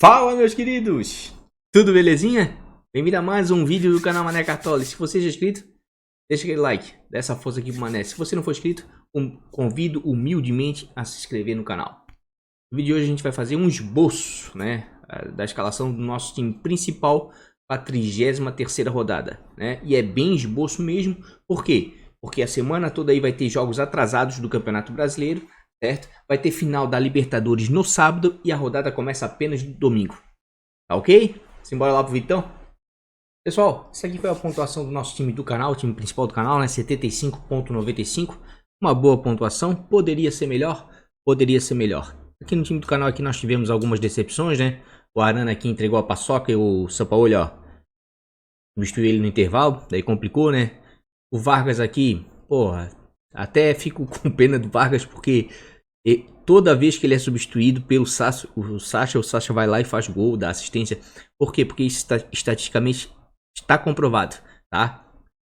Fala, meus queridos! Tudo belezinha? Bem-vindo a mais um vídeo do canal Mané Cartola. Se você já é inscrito, deixa aquele like, dá essa força aqui pro Mané. Se você não for inscrito, convido humildemente a se inscrever no canal. No vídeo de hoje a gente vai fazer um esboço, né, da escalação do nosso time principal para a 33ª rodada, né? E é bem esboço mesmo, por quê? Porque a semana toda aí vai ter jogos atrasados do Campeonato Brasileiro, certo? Vai ter final da Libertadores no sábado e a rodada começa apenas no domingo. Tá ok? Simbora lá pro Vitão. Pessoal, essa aqui foi a pontuação do nosso time do canal, o time principal do canal, né? 75,95. Uma boa pontuação. Poderia ser melhor? Poderia ser melhor. Aqui no time do canal aqui nós tivemos algumas decepções, né? O Arana aqui entregou a paçoca e o Sampaoli, ó, substituiu ele no intervalo, daí complicou, né? O Vargas aqui, porra, até fico com pena do Vargas porque toda vez que ele é substituído pelo Sacha, o Sacha vai lá e faz gol, dá assistência. Por quê? Porque isso estatisticamente está comprovado, tá?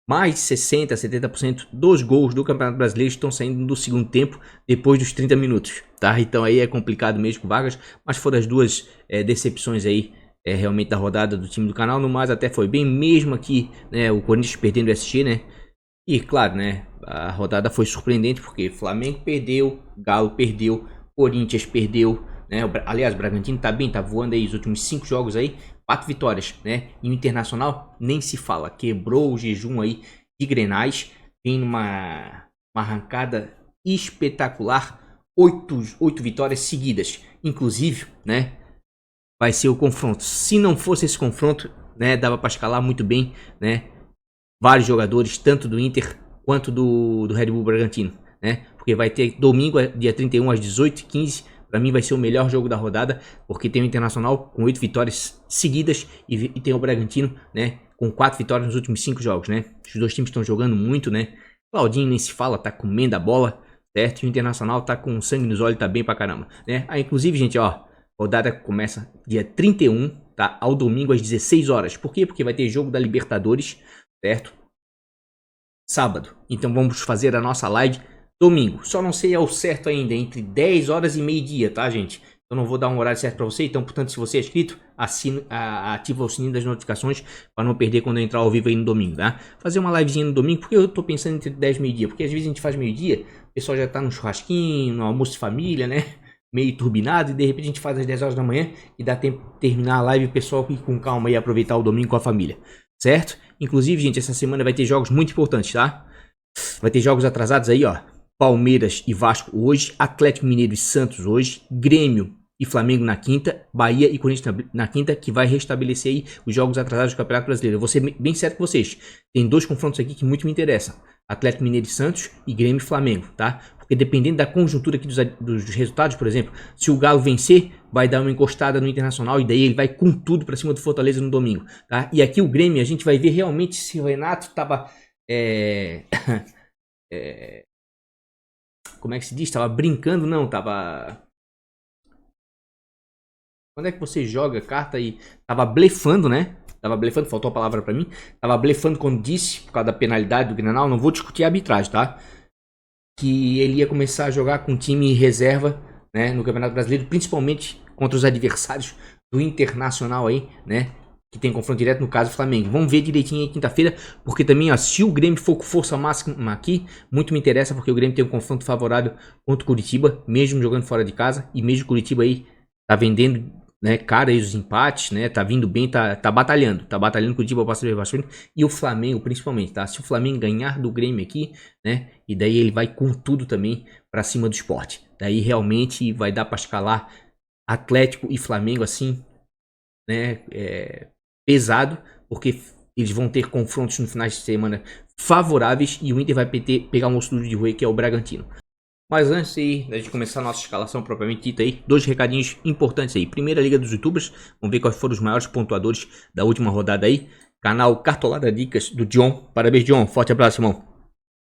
Mais de 60%, 70% dos gols do Campeonato Brasileiro estão saindo do segundo tempo, depois dos 30 minutos, tá? Então aí é complicado mesmo com o Vargas, mas foram as duas decepções aí, realmente da rodada do time do canal. No mais até foi bem, mesmo aqui, né, o Corinthians perdendo o SG, né? E claro, né, a rodada foi surpreendente porque Flamengo perdeu, Galo perdeu, Corinthians perdeu, né? Aliás, o Bragantino tá bem, tá voando aí os últimos 5 jogos aí, 4 vitórias, né? E o Internacional nem se fala, quebrou o jejum aí de Grenais, vem numa arrancada espetacular, 8 vitórias seguidas, inclusive, né? Vai ser o confronto. Se não fosse esse confronto, né, dava para escalar muito bem, né? Vários jogadores, tanto do Inter quanto do Red Bull Bragantino, né? Porque vai ter domingo, dia 31 às 18h15. Para mim vai ser o melhor jogo da rodada, porque tem o Internacional com 8 vitórias seguidas e tem o Bragantino, né, com 4 vitórias nos últimos 5 jogos, né? Os dois times estão jogando muito, né? Claudinho nem se fala, tá comendo a bola, certo? E o Internacional tá com sangue nos olhos, tá bem pra caramba, né? Ah, inclusive, gente, ó, a rodada começa dia 31, tá? Ao domingo às 16 horas. Por quê? Porque vai ter jogo da Libertadores, certo? Sábado. Então vamos fazer a nossa live domingo. Só não sei ao certo ainda, entre 10 horas e meio-dia, tá, gente? Eu não vou dar um horário certo para você. Então, portanto, se você é inscrito, ativa o sininho das notificações para não perder quando eu entrar ao vivo aí no domingo, tá? Fazer uma livezinha no domingo, porque eu tô pensando entre 10 e meio-dia. Porque às vezes a gente faz meio-dia, o pessoal já tá no churrasquinho, no almoço de família, né? Meio turbinado, e de repente a gente faz às 10 horas da manhã e dá tempo de terminar a live e o pessoal ir com calma e aproveitar o domingo com a família, certo? Inclusive, gente, essa semana vai ter jogos muito importantes, tá? Vai ter jogos atrasados aí, ó. Palmeiras e Vasco hoje, Atlético Mineiro e Santos hoje, Grêmio e Flamengo na quinta, Bahia e Corinthians na quinta, que vai restabelecer aí os jogos atrasados do Campeonato Brasileiro. Eu vou ser bem sério com vocês. Tem dois confrontos aqui que muito me interessam. Atlético Mineiro e Santos e Grêmio e Flamengo, tá? Porque dependendo da conjuntura aqui dos resultados, por exemplo, se o Galo vencer, vai dar uma encostada no Internacional e daí ele vai com tudo pra cima do Fortaleza no domingo, tá? E aqui o Grêmio, a gente vai ver realmente se o Renato tava... como é que se diz? Tava brincando? Não, tava... Quando é que você joga carta e... Tava blefando, né? Tava blefando, faltou a palavra pra mim. Tava blefando quando disse, por causa da penalidade do Grenal, não vou discutir a arbitragem, tá? Que ele ia começar a jogar com time reserva, né, no Campeonato Brasileiro, principalmente contra os adversários do Internacional aí, né? Que tem confronto direto, no caso, Flamengo. Vamos ver direitinho aí quinta-feira, porque também, ó, se o Grêmio for com força máxima aqui, muito me interessa, porque o Grêmio tem um confronto favorável contra o Curitiba, mesmo jogando fora de casa, e mesmo o Curitiba aí tá vendendo, né, cara, aí os empates, né, tá vindo bem, tá batalhando com o Curitiba para saber bastante, e o Flamengo principalmente, tá? Se o Flamengo ganhar do Grêmio aqui, né, e daí ele vai com tudo também para cima do Sport. Daí realmente vai dar para escalar Atlético e Flamengo assim, né, pesado, porque eles vão ter confrontos no final de semana favoráveis e o Inter vai pegar um osso duro de roer, que é o Bragantino. Mas antes aí, de começar a nossa escalação propriamente dita aí, dois recadinhos importantes aí. Primeira Liga dos YouTubers, vamos ver quais foram os maiores pontuadores da última rodada aí. Canal Cartolada Dicas do John, parabéns John, forte abraço irmão.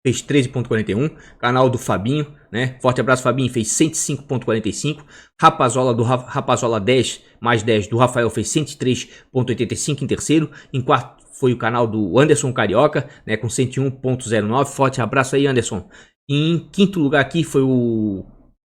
Fez 13.41, canal do Fabinho, né? Forte abraço Fabinho, fez 105.45. Rapazola do Rapazola 10 mais 10 do Rafael fez 103.85 em terceiro. Em quarto foi o canal do Anderson Carioca, né, com 101.09. Forte abraço aí Anderson. E em quinto lugar aqui foi o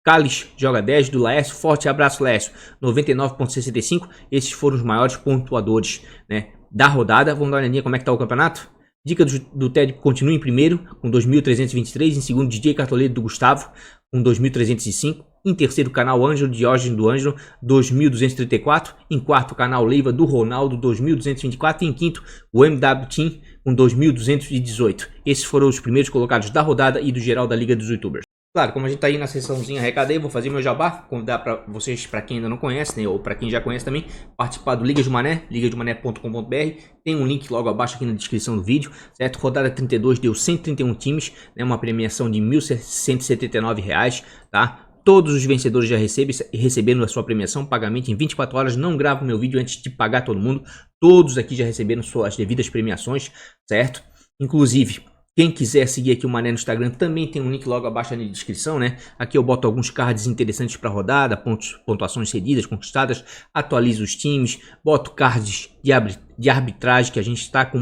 Cálice joga 10, do Laércio, forte abraço Laércio, 99,65. Esses foram os maiores pontuadores, né, da rodada. Vamos dar uma olhadinha como é que tá o campeonato. Dica do Ted continua em primeiro, com 2.323. Em segundo, DJ Cartoleiro do Gustavo, com 2.305. Em terceiro, canal Ângelo, Diógenes do Ângelo, 2.234. Em quarto, canal Leiva do Ronaldo, 2.224. E em quinto, o MW Team, com 2.218. Esses foram os primeiros colocados da rodada e do geral da Liga dos YouTubers. Claro, como a gente tá aí na sessãozinha recado aí, vou fazer meu jabá, convidar para vocês, para quem ainda não conhece, né, ou para quem já conhece também, participar do Liga de Mané, ligadeMané.com.br. Tem um link logo abaixo aqui na descrição do vídeo, certo? Rodada 32 deu 131 times, né, uma premiação de R$ 1.179, tá? Todos os vencedores já receberam a sua premiação, pagamento em 24 horas. Não gravo meu vídeo antes de pagar todo mundo. Todos aqui já receberam suas devidas premiações, certo? Inclusive, quem quiser seguir aqui o Mané no Instagram, também tem um link logo abaixo na descrição, né? Aqui eu boto alguns cards interessantes para rodada, pontuações cedidas, conquistadas, atualizo os times, boto cards de arbitragem, que a gente está com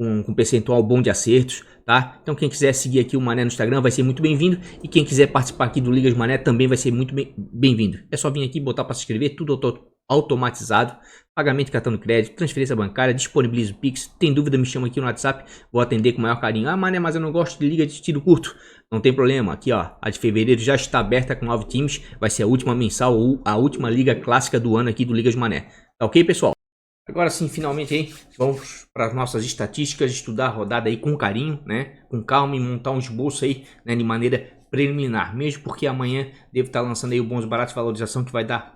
um percentual bom de acertos, tá? Então quem quiser seguir aqui o Mané no Instagram vai ser muito bem-vindo, e quem quiser participar aqui do Liga de Mané também vai ser muito bem-vindo. É só vir aqui, botar para se inscrever, tudo automatizado, pagamento cartão de crédito, transferência bancária, disponibiliza o Pix. Tem dúvida, me chama aqui no WhatsApp, vou atender com o maior carinho. Ah, Mané, mas eu não gosto de liga de tiro curto. Não tem problema, aqui ó, a de fevereiro já está aberta com 9 times, vai ser a última mensal ou a última liga clássica do ano aqui do Liga de Mané. Tá ok, pessoal? Agora sim, finalmente aí, vamos para as nossas estatísticas, estudar a rodada aí com carinho, né? Com calma, e montar um esboço aí, né, de maneira preliminar, mesmo porque amanhã devo estar lançando aí o Bons Baratos de Valorização, que vai dar,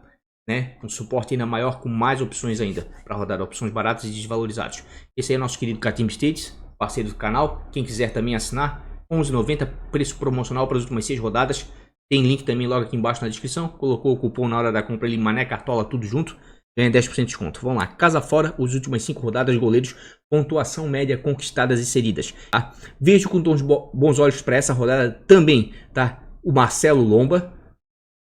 né, um suporte ainda maior, com mais opções ainda para rodar, opções baratas e desvalorizados. Esse aí é nosso querido Catim States, parceiro do canal. Quem quiser também assinar, R$ 11,90, preço promocional para as últimas 6 rodadas. Tem link também logo aqui embaixo na descrição. Colocou o cupom na hora da compra ali, Mané Cartola, tudo junto, ganha 10% de desconto. Vamos lá, casa fora, as últimas 5 rodadas, goleiros, pontuação média, conquistadas e cedidas, tá? Vejo com bons olhos para essa rodada também, tá? O Marcelo Lomba,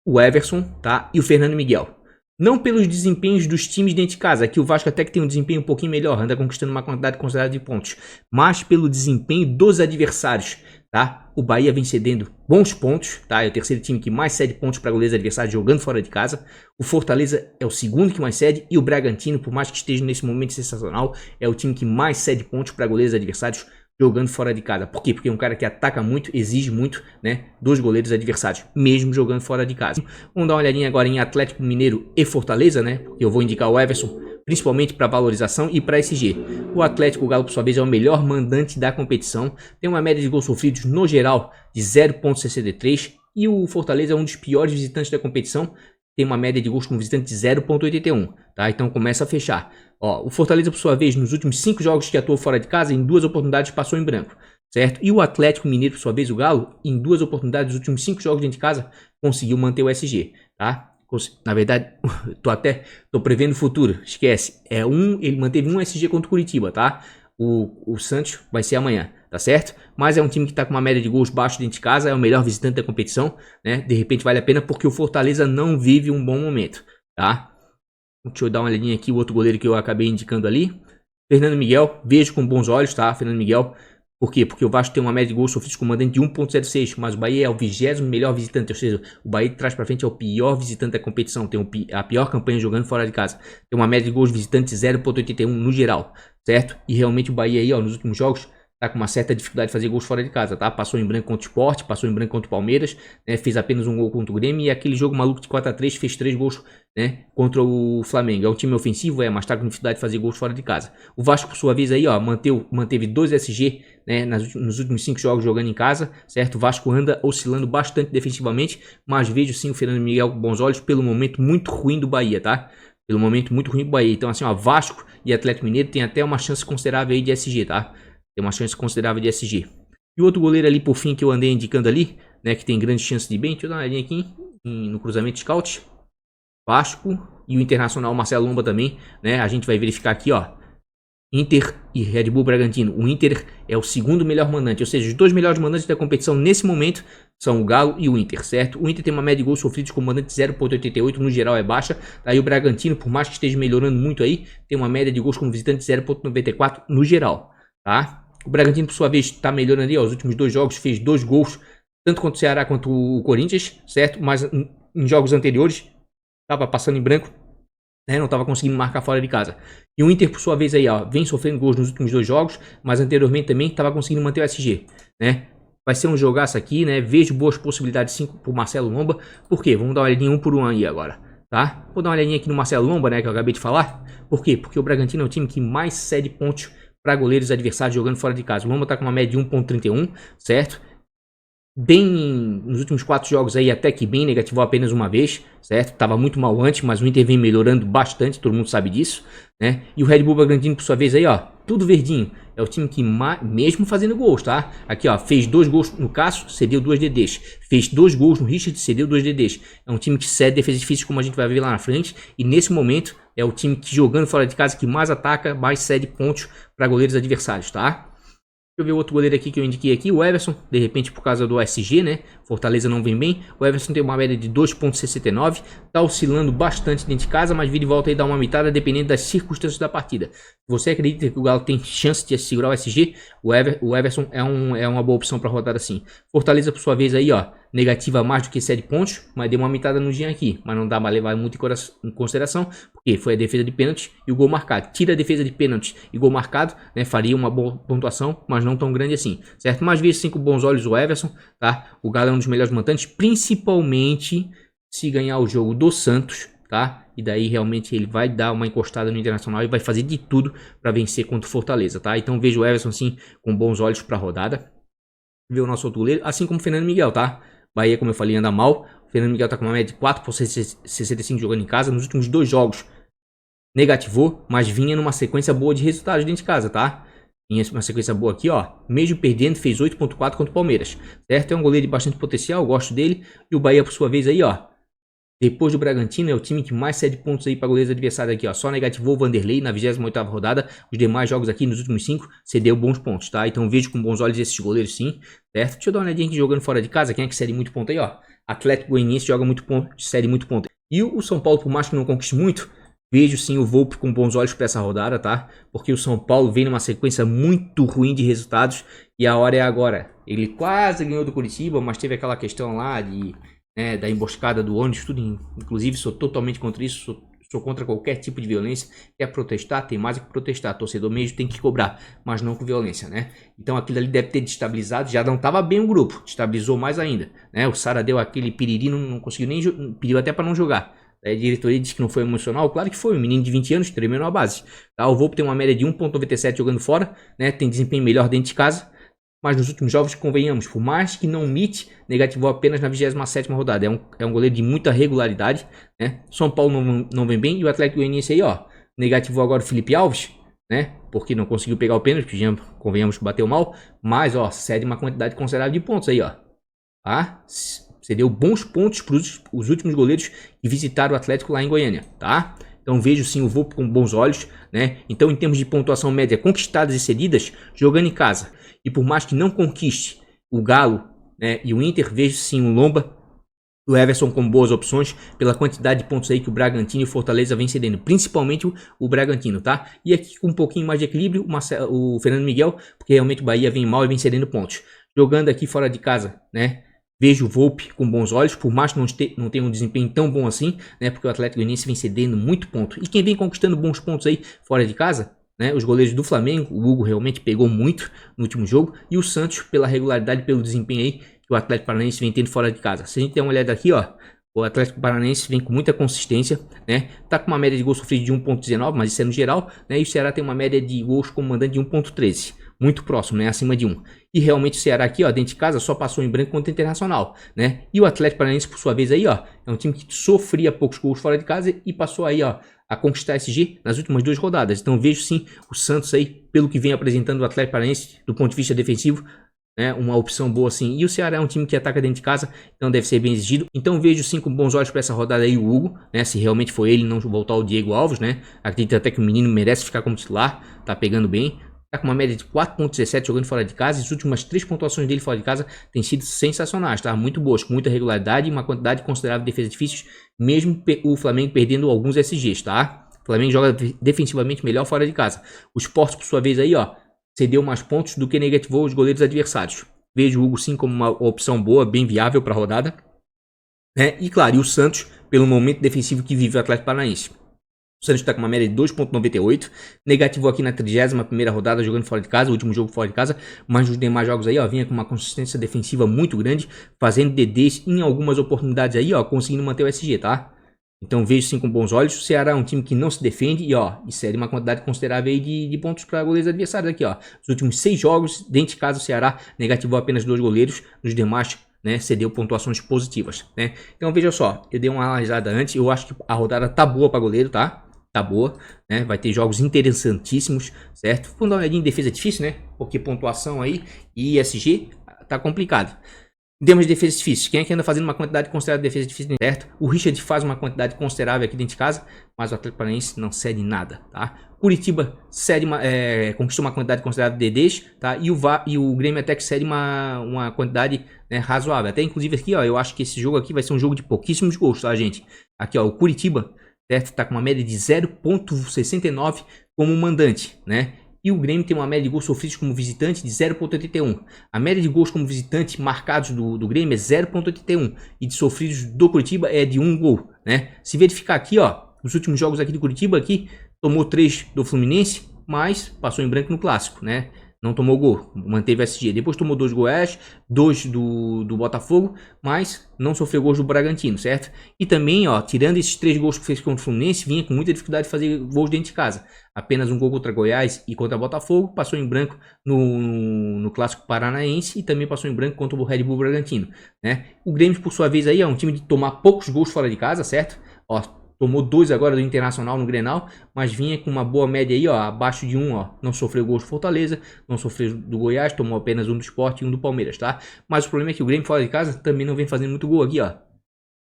o Everson, tá? E o Fernando Miguel. Não pelos desempenhos dos times dentro de casa, aqui o Vasco até que tem um desempenho um pouquinho melhor, anda conquistando uma quantidade considerável de pontos, mas pelo desempenho dos adversários, tá? O Bahia vem cedendo bons pontos, tá? É o terceiro time que mais cede pontos para goleiros adversários jogando fora de casa. O Fortaleza é o segundo que mais cede, e o Bragantino, por mais que esteja nesse momento sensacional, é o time que mais cede pontos para goleiros adversários jogando fora de casa. Por quê? Porque é um cara que ataca muito, exige muito, né, dos goleiros adversários, mesmo jogando fora de casa. Vamos dar uma olhadinha agora em Atlético Mineiro e Fortaleza, né? Eu vou indicar o Everson, principalmente para valorização e para SG. O Atlético, o Galo, por sua vez, é o melhor mandante da competição. Tem uma média de gols sofridos no geral de 0,63. E o Fortaleza é um dos piores visitantes da competição. Tem uma média de gols como visitante de 0,81, tá? Então começa a fechar. Ó, o Fortaleza, por sua vez, nos últimos 5 jogos que atuou fora de casa, em 2 oportunidades passou em branco, certo? E o Atlético Mineiro, por sua vez, o Galo, em 2 oportunidades, nos últimos 5 jogos dentro de casa, conseguiu manter o SG, tá? Na verdade, tô prevendo o futuro, esquece. Ele manteve um SG contra o Curitiba, tá? O Santos vai ser amanhã, tá certo? Mas é um time que tá com uma média de gols baixo dentro de casa, é o melhor visitante da competição, né? De repente vale a pena, porque o Fortaleza não vive um bom momento, tá? Deixa eu dar uma olhadinha aqui, o outro goleiro que eu acabei indicando ali. Fernando Miguel, vejo com bons olhos, tá? Fernando Miguel, por quê? Porque o Vasco tem uma média de gols sofridos com mandante de 1,06, mas o Bahia é o 20º melhor visitante, ou seja, o Bahia de trás para frente é o pior visitante da competição, tem a pior campanha jogando fora de casa. Tem uma média de gols visitantes 0,81 no geral, certo? E realmente o Bahia aí, ó, nos últimos jogos, tá com uma certa dificuldade de fazer gols fora de casa, tá? Passou em branco contra o Sport, passou em branco contra o Palmeiras, né? Fez apenas um gol contra o Grêmio, e aquele jogo maluco de 4-3 fez 3 gols, né, contra o Flamengo. É um time ofensivo, mas tá com dificuldade de fazer gols fora de casa. O Vasco, por sua vez, aí, ó, manteve 2 SG, né, nos últimos 5 jogos jogando em casa, certo? O Vasco anda oscilando bastante defensivamente, mas vejo sim o Fernando Miguel com bons olhos pelo momento muito ruim do Bahia, tá? Pelo momento muito ruim do Bahia. Então, assim, ó, Vasco e Atlético Mineiro tem até uma chance considerável aí de SG, tá? Tem uma chance considerável de SG. E o outro goleiro ali, por fim, que eu andei indicando ali, né, que tem grande chance de bem, deixa eu dar uma olhadinha aqui no cruzamento de scout. Vasco e o Internacional, Marcelo Lomba também, né? A gente vai verificar aqui, ó, Inter e Red Bull Bragantino. O Inter é o segundo melhor mandante, ou seja, os 2 melhores mandantes da competição nesse momento são o Galo e o Inter, certo? O Inter tem uma média de gols sofridos com mandante de 0,88, no geral é baixa. Daí o Bragantino, por mais que esteja melhorando muito aí, tem uma média de gols como visitante de 0,94 no geral, tá? O Bragantino, por sua vez, está melhorando ali, ó, os últimos 2 jogos fez 2 gols tanto contra o Ceará quanto o Corinthians, certo? Mas em jogos anteriores, estava passando em branco, né? Não estava conseguindo marcar fora de casa. E o Inter, por sua vez, aí, ó, vem sofrendo gols nos últimos 2 jogos, mas anteriormente também estava conseguindo manter o SG, né? Vai ser um jogaço aqui, né? Vejo boas possibilidades sim pro Marcelo Lomba. Por quê? Vamos dar uma olhadinha um por um aí agora, tá? Vou dar uma olhadinha aqui no Marcelo Lomba, né? Que eu acabei de falar. Por quê? Porque o Bragantino é o time que mais cede pontos para goleiros adversários jogando fora de casa. O Lomba tá com uma média de 1,31, certo? Bem, nos últimos 4 jogos aí até que bem, negativou apenas uma vez, certo? Tava muito mal antes, mas o Inter vem melhorando bastante, todo mundo sabe disso, né? E o Red Bull Bragantino, por sua vez aí, ó, tudo verdinho. É o time que, mesmo fazendo gols, tá? Aqui, ó, fez 2 gols no Cássio, cedeu 2 DDs. Fez 2 gols no Richard, cedeu 2 DDs. É um time que cede defesa difícil, como a gente vai ver lá na frente. E nesse momento, é o time que, jogando fora de casa, que mais ataca, mais cede pontos para goleiros adversários, tá? Deixa eu ver o outro goleiro aqui que eu indiquei aqui, o Everson, de repente por causa do SG, né? Fortaleza não vem bem. O Everson tem uma média de 2,69, tá oscilando bastante dentro de casa, mas vira e volta aí dá uma mitada dependendo das circunstâncias da partida. Você acredita que o Galo tem chance de segurar o SG? O Everson é uma boa opção para rodar assim. Fortaleza, por sua vez, aí, ó, negativa mais do que 7 pontos, mas deu uma mitada no dia aqui, mas não dá para levar muito em consideração, porque foi a defesa de pênalti e o gol marcado. Tira a defesa de pênalti e gol marcado, né, faria uma boa pontuação, mas não tão grande assim, certo? Mas vejo sim com bons olhos o Everson, tá? O Galo é um dos melhores montantes, principalmente se ganhar o jogo do Santos, tá? E daí realmente ele vai dar uma encostada no Internacional e vai fazer de tudo para vencer contra o Fortaleza, tá? Então vejo o Everson sim com bons olhos para a rodada. Ver o nosso outro goleiro, assim como o Fernando Miguel, tá? Bahia, como eu falei, anda mal. O Fernando Miguel tá com uma média de 4,65 jogando em casa. Nos últimos 2 jogos negativou, mas vinha numa sequência boa de resultados dentro de casa, tá? Vinha uma sequência boa aqui, ó. Mesmo perdendo, fez 8,4 contra o Palmeiras, certo? É um goleiro de bastante potencial, gosto dele. E o Bahia, por sua vez, aí, ó. Depois do Bragantino, é o time que mais cede pontos aí para goleiros adversários aqui, ó. Só negativou o Vanderlei na 28ª rodada. Os demais jogos aqui, nos últimos 5, cedeu bons pontos, tá? Então vejo com bons olhos esses goleiros sim, certo? Deixa eu dar uma olhadinha aqui jogando fora de casa. Quem é que cede muito ponto aí, ó? Atlético Goianiense joga muito ponto, cede muito ponto. E o São Paulo, por mais que não conquiste muito, vejo sim o Volpe com bons olhos para essa rodada, tá? Porque o São Paulo vem numa sequência muito ruim de resultados e a hora é agora. Ele quase ganhou do Curitiba, mas teve aquela questão lá de... da emboscada do ônibus, tudo, inclusive sou totalmente contra isso, sou contra qualquer tipo de violência. Quer protestar, tem mais do que protestar, torcedor mesmo tem que cobrar, mas não com violência, né? Então aquilo ali deve ter destabilizado, já não estava bem o grupo, destabilizou mais ainda, né? O Sara deu aquele piriri, não conseguiu nem, pediu até para não jogar. A diretoria disse que não foi emocional, claro que foi, um menino de 20 anos tremendo a base, tá? O Volpe tem uma média de 1,97 jogando fora, né? Tem desempenho melhor dentro de casa. Mas nos últimos jogos, convenhamos, por mais que não mite, negativou apenas na 27ª rodada. É um goleiro de muita regularidade, né? São Paulo não vem bem. E o Atlético Goianiense aí, ó, negativou agora o Felipe Alves, né? Porque não conseguiu pegar o pênalti, convenhamos que bateu mal. Mas, ó, cede uma quantidade considerável de pontos aí, ó. Tá? Cedeu bons pontos para os últimos goleiros que visitaram o Atlético lá em Goiânia, tá? Então vejo sim o Volpe com bons olhos, né? Então em termos de pontuação média conquistadas e cedidas, jogando em casa. E por mais que não conquiste o Galo, né, e o Inter, vejo sim o Lomba, o Everson com boas opções, pela quantidade de pontos aí que o Bragantino e o Fortaleza vem cedendo, principalmente o Bragantino, tá? E aqui com um pouquinho mais de equilíbrio, o Fernando Miguel, porque realmente o Bahia vem mal e vem cedendo pontos. Jogando aqui fora de casa, né? Vejo o Volpe com bons olhos, por mais que não tenha um desempenho tão bom assim, né? Porque o Atlético Goianiense vem cedendo muito ponto. E quem vem conquistando bons pontos aí fora de casa, né? Os goleiros do Flamengo, o Hugo realmente pegou muito no último jogo. E o Santos, pela regularidade, pelo desempenho aí que o Atlético Paranaense vem tendo fora de casa. Se a gente der uma olhada aqui, ó, o Atlético Paranaense vem com muita consistência, né? Tá com uma média de gols sofridos de 1,19, mas isso é no geral, né? E o Ceará tem uma média de gols como mandante de 1,13. Muito próximo, né? Acima de 1. E realmente o Ceará aqui, ó, dentro de casa, só passou em branco contra o Internacional, né? E o Atlético Paranaense, por sua vez, aí, ó, é um time que sofria poucos gols fora de casa e passou aí, ó, a conquistar SG nas últimas 2 rodadas. Então vejo sim o Santos aí, pelo que vem apresentando o Atlético Paranaense, do ponto de vista defensivo, né? Uma opção boa sim. E o Ceará é um time que ataca dentro de casa, então deve ser bem exigido. Então vejo sim com bons olhos para essa rodada aí o Hugo, né? Se realmente foi ele, não voltar o Diego Alves, né? Acredito até que o menino merece ficar como titular, tá pegando bem. Tá com uma média de 4,17 jogando fora de casa. As últimas 3 pontuações dele fora de casa têm sido sensacionais, tá? Muito boas, com muita regularidade e uma quantidade considerável de defesas difíceis, mesmo o Flamengo perdendo alguns SGs, tá? O Flamengo joga defensivamente melhor fora de casa. O Sport, por sua vez, aí, ó, cedeu mais pontos do que negativou os goleiros adversários. Vejo o Hugo sim como uma opção boa, bem viável para a rodada. Né? E claro, e o Santos, pelo momento defensivo que vive o Atlético Paranaense. O Santos está com uma média de 2,98. Negativou aqui na 31ª rodada, jogando fora de casa, o último jogo fora de casa. Mas nos demais jogos aí, ó, vinha com uma consistência defensiva muito grande, fazendo DDs em algumas oportunidades aí, ó, conseguindo manter o SG, tá? Então vejo sim com bons olhos. O Ceará é um time que não se defende e, ó, e cede uma quantidade considerável aí de pontos para goleiros adversários aqui, ó. Os últimos 6 jogos, dentro de casa, o Ceará negativou apenas 2 goleiros, nos demais, né, cedeu pontuações positivas, né? Então veja só, eu dei uma analisada antes, eu acho que a rodada tá boa para goleiro, tá? Tá boa, né? Vai ter jogos interessantíssimos, certo? Vamos dar uma olhadinha em defesa difícil, né? Porque pontuação aí e ISG tá complicado. Em termos de defesa difícil, quem é que anda fazendo uma quantidade considerável de defesa difícil, certo? O Richard faz uma quantidade considerável aqui dentro de casa, mas o Atlético Paranaense não cede nada, tá? Curitiba cede conquistou uma quantidade considerável de DDs, tá? E o Grêmio até que cede uma quantidade, né, razoável. Até inclusive aqui, ó, eu acho que esse jogo aqui vai ser um jogo de pouquíssimos gols, tá, gente? Aqui, ó, o Curitiba, certo? Tá com uma média de 0,69 como mandante, né? E o Grêmio tem uma média de gols sofridos como visitante de 0,81. A média de gols como visitante marcados do Grêmio é 0,81. E de sofridos do Curitiba é de 1 gol, né? Se verificar aqui, ó, os últimos jogos aqui do Curitiba, aqui, tomou 3 do Fluminense, mas passou em branco no Clássico, né? Não tomou gol, manteve o SG. Depois tomou 2 do Goiás, 2 do Botafogo, mas não sofreu gols do Bragantino, certo? E também, ó, tirando esses 3 gols que fez contra o Fluminense, vinha com muita dificuldade de fazer gols dentro de casa. Apenas um gol contra Goiás e contra Botafogo, passou em branco no Clássico Paranaense e também passou em branco contra o Red Bull Bragantino, né? O Grêmio, por sua vez, aí é um time de tomar poucos gols fora de casa, certo? Ó, tomou 2 agora do Internacional no Grenal, mas vinha com uma boa média aí, ó, abaixo de 1, ó. Não sofreu gols do Fortaleza, não sofreu do Goiás, tomou apenas 1 do Sport e 1 do Palmeiras, tá? Mas o problema é que o Grêmio fora de casa também não vem fazendo muito gol aqui, ó.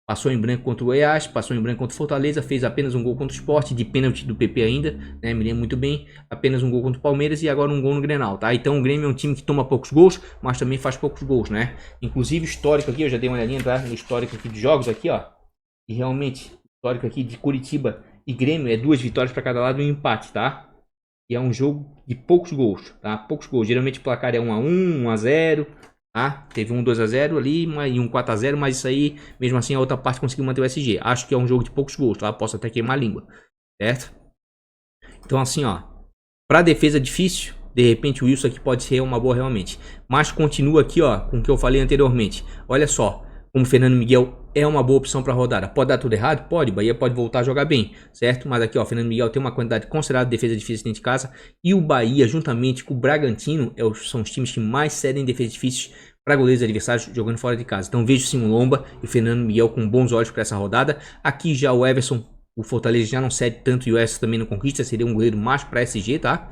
Passou em branco contra o Goiás, passou em branco contra o Fortaleza, fez apenas um gol contra o Sport, de pênalti do PP ainda, né? Me lembro muito bem. Apenas um gol contra o Palmeiras e agora um gol no Grenal, tá? Então o Grêmio é um time que toma poucos gols, mas também faz poucos gols, né? Inclusive histórico aqui, eu já dei uma olhadinha, tá? No histórico aqui de jogos aqui, ó. E realmente, histórico aqui de Curitiba e Grêmio é 2 vitórias para cada lado e um empate, tá? E é um jogo de poucos gols, tá? Poucos gols. Geralmente o placar é 1-1, 1-0, tá? Teve um 2-0 ali e um 4-0, mas isso aí, mesmo assim, a outra parte conseguiu manter o SG. Acho que é um jogo de poucos gols, tá? Posso até queimar a língua, certo? Então assim, ó, para defesa difícil, de repente o Wilson aqui pode ser uma boa realmente. Mas continua aqui, ó, com o que eu falei anteriormente. Olha só, como o Fernando Miguel é uma boa opção para rodada. Pode dar tudo errado? Pode. Bahia pode voltar a jogar bem, certo? Mas aqui, ó, Fernando Miguel tem uma quantidade considerável de defesa difícil dentro de casa. E o Bahia, juntamente com o Bragantino, são os times que mais cedem defesa difíceis para goleiros adversários jogando fora de casa. Então vejo sim o Lomba e o Fernando Miguel com bons olhos para essa rodada. Aqui já o Everson, o Fortaleza já não cede tanto e o Everson também não conquista. Seria um goleiro mais para SG, tá?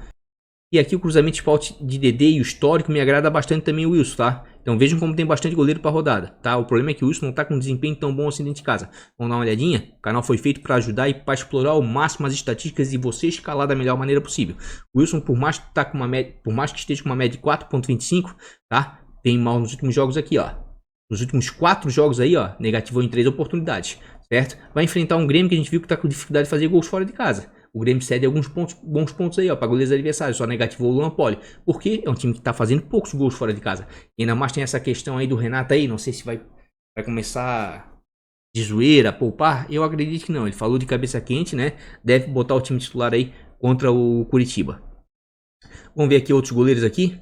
E aqui o cruzamento de spot de DD e o histórico me agrada bastante também o Wilson, tá? Então vejam como tem bastante goleiro para rodada, tá? O problema é que o Wilson não tá com um desempenho tão bom assim dentro de casa. Vamos dar uma olhadinha? O canal foi feito para ajudar e para explorar ao máximo as estatísticas e você escalar da melhor maneira possível. O Wilson, por mais que, por mais que esteja com uma média de 4,25, tá? Tem mal nos últimos jogos aqui, ó. Nos últimos 4 jogos aí, ó, negativou em 3 oportunidades, certo? Vai enfrentar um Grêmio que a gente viu que tá com dificuldade de fazer gols fora de casa. O Grêmio cede alguns bons pontos aí, ó, para goleiros adversários. Só negativou o Luan Poli. Porque é um time que tá fazendo poucos gols fora de casa. E ainda mais tem essa questão aí do Renato aí. Não sei se vai começar de zoeira, poupar. Eu acredito que não. Ele falou de cabeça quente, né? Deve botar o time titular aí contra o Curitiba. Vamos ver aqui outros goleiros aqui.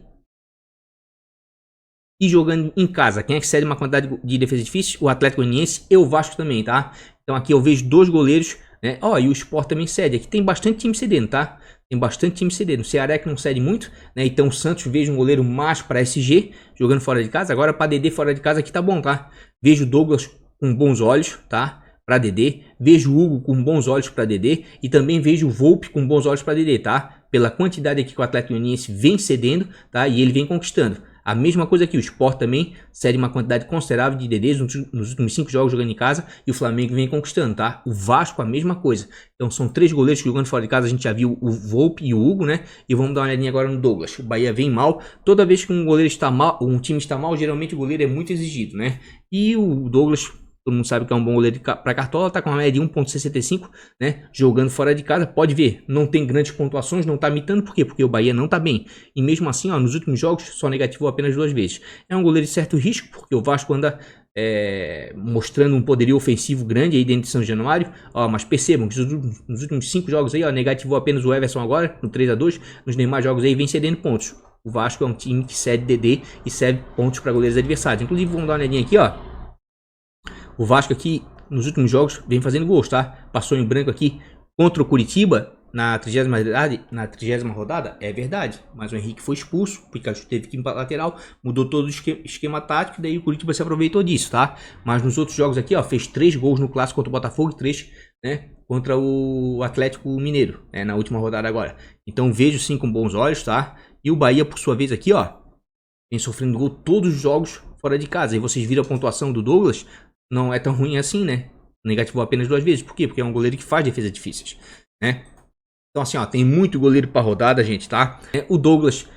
E jogando em casa, quem é que cede uma quantidade de defesa difícil? O Atlético Goianiense e o Vasco também, tá? Então aqui eu vejo 2 goleiros, né? Ó, e o Sport também cede. Aqui tem bastante time cedendo, tá? Tem bastante time cedendo. O Ceará é que não cede muito, né? Então o Santos vejo um goleiro mais para SG, jogando fora de casa. Agora para DD fora de casa aqui tá bom, tá? Vejo o Douglas com bons olhos, tá? Para DD. Vejo o Hugo com bons olhos para DD. E também vejo o Volpe com bons olhos para DD, tá? Pela quantidade aqui que o Atlético Goianiense vem cedendo, tá? E ele vem conquistando. A mesma coisa aqui, o Sport também cede uma quantidade considerável de DDs nos últimos 5 jogos jogando em casa e o Flamengo vem conquistando, tá? O Vasco a mesma coisa. Então são 3 goleiros que jogando fora de casa, a gente já viu o Volpe e o Hugo, né? E vamos dar uma olhadinha agora no Douglas. O Bahia vem mal. Toda vez que um goleiro está mal, um time está mal, geralmente o goleiro é muito exigido, né? E o Douglas todo mundo sabe que é um bom goleiro para Cartola, tá com uma média de 1,65, né? Jogando fora de casa, pode ver, não tem grandes pontuações, não tá mitando, por quê? Porque o Bahia não tá bem. E mesmo assim, ó, nos últimos jogos, só negativou apenas 2 vezes. É um goleiro de certo risco, porque o Vasco anda mostrando um poderio ofensivo grande aí dentro de São Januário, ó, mas percebam que nos últimos 5 jogos aí, ó, negativou apenas o Everson agora, no 3-2, nos demais jogos aí vem cedendo pontos. O Vasco é um time que cede DD e cede pontos para goleiros adversários. Inclusive, vamos dar uma olhadinha aqui, ó. O Vasco aqui, nos últimos jogos, vem fazendo gols, tá? Passou em branco aqui contra o Curitiba na 30ª rodada, é verdade. Mas o Henrique foi expulso, o Pikachu teve que ir para lateral, mudou todo o esquema tático, daí o Curitiba se aproveitou disso, tá? Mas nos outros jogos aqui, ó, fez 3 gols no clássico contra o Botafogo e 3, né, contra o Atlético Mineiro, né, na última rodada agora. Então vejo sim com bons olhos, tá? E o Bahia, por sua vez aqui, ó, vem sofrendo gol todos os jogos fora de casa. E vocês viram a pontuação do Douglas, não é tão ruim assim, né? Negativou apenas 2 vezes. Por quê? Porque é um goleiro que faz defesas difíceis, né? Então assim, ó, tem muito goleiro para rodada, gente, tá? O Douglas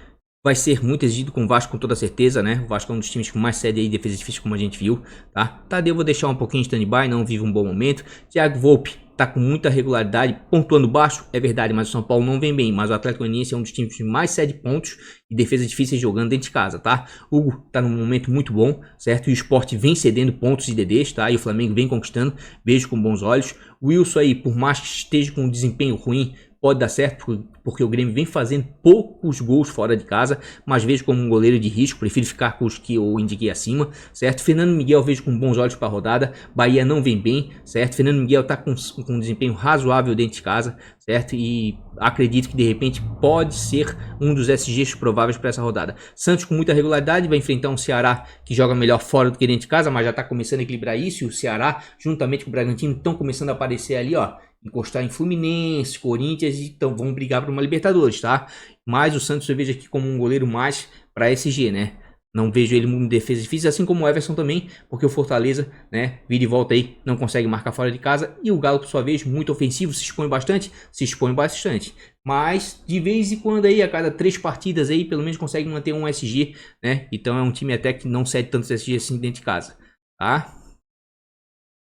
vai ser muito exigido com o Vasco, com toda certeza, né? O Vasco é um dos times que mais cede aí defesas difíceis, como a gente viu, tá? Tadeu eu vou deixar um pouquinho em stand-by, não vive um bom momento. Thiago Volpe tá com muita regularidade, pontuando baixo, é verdade, mas o São Paulo não vem bem. Mas o Atlético Goianiense é um dos times que mais cede pontos e defesas difíceis jogando dentro de casa, tá? Hugo tá num momento muito bom, certo? E o Sport vem cedendo pontos e DDs, tá? E o Flamengo vem conquistando, vejo com bons olhos. O Wilson aí, por mais que esteja com um desempenho ruim, pode dar certo, porque o Grêmio vem fazendo poucos gols fora de casa, mas vejo como um goleiro de risco, prefiro ficar com os que eu indiquei acima, certo? Fernando Miguel vejo com bons olhos para a rodada, Bahia não vem bem, certo? Fernando Miguel tá com um desempenho razoável dentro de casa, certo? E acredito que de repente pode ser um dos SGs prováveis para essa rodada. Santos com muita regularidade, vai enfrentar um Ceará que joga melhor fora do que dentro de casa, mas já tá começando a equilibrar isso, e o Ceará, juntamente com o Bragantino, estão começando a aparecer ali, ó, encostar em Fluminense, Corinthians, então vão brigar para uma Libertadores, tá? Mas o Santos eu vejo aqui como um goleiro mais para SG, né? Não vejo ele em defesa difícil, assim como o Everson também, porque o Fortaleza, né, vira e volta aí, não consegue marcar fora de casa. E o Galo, por sua vez, muito ofensivo, se expõe bastante. Mas, de vez em quando aí, a cada 3 partidas aí, pelo menos consegue manter um SG, né? Então é um time até que não cede tantos SG assim dentro de casa, tá?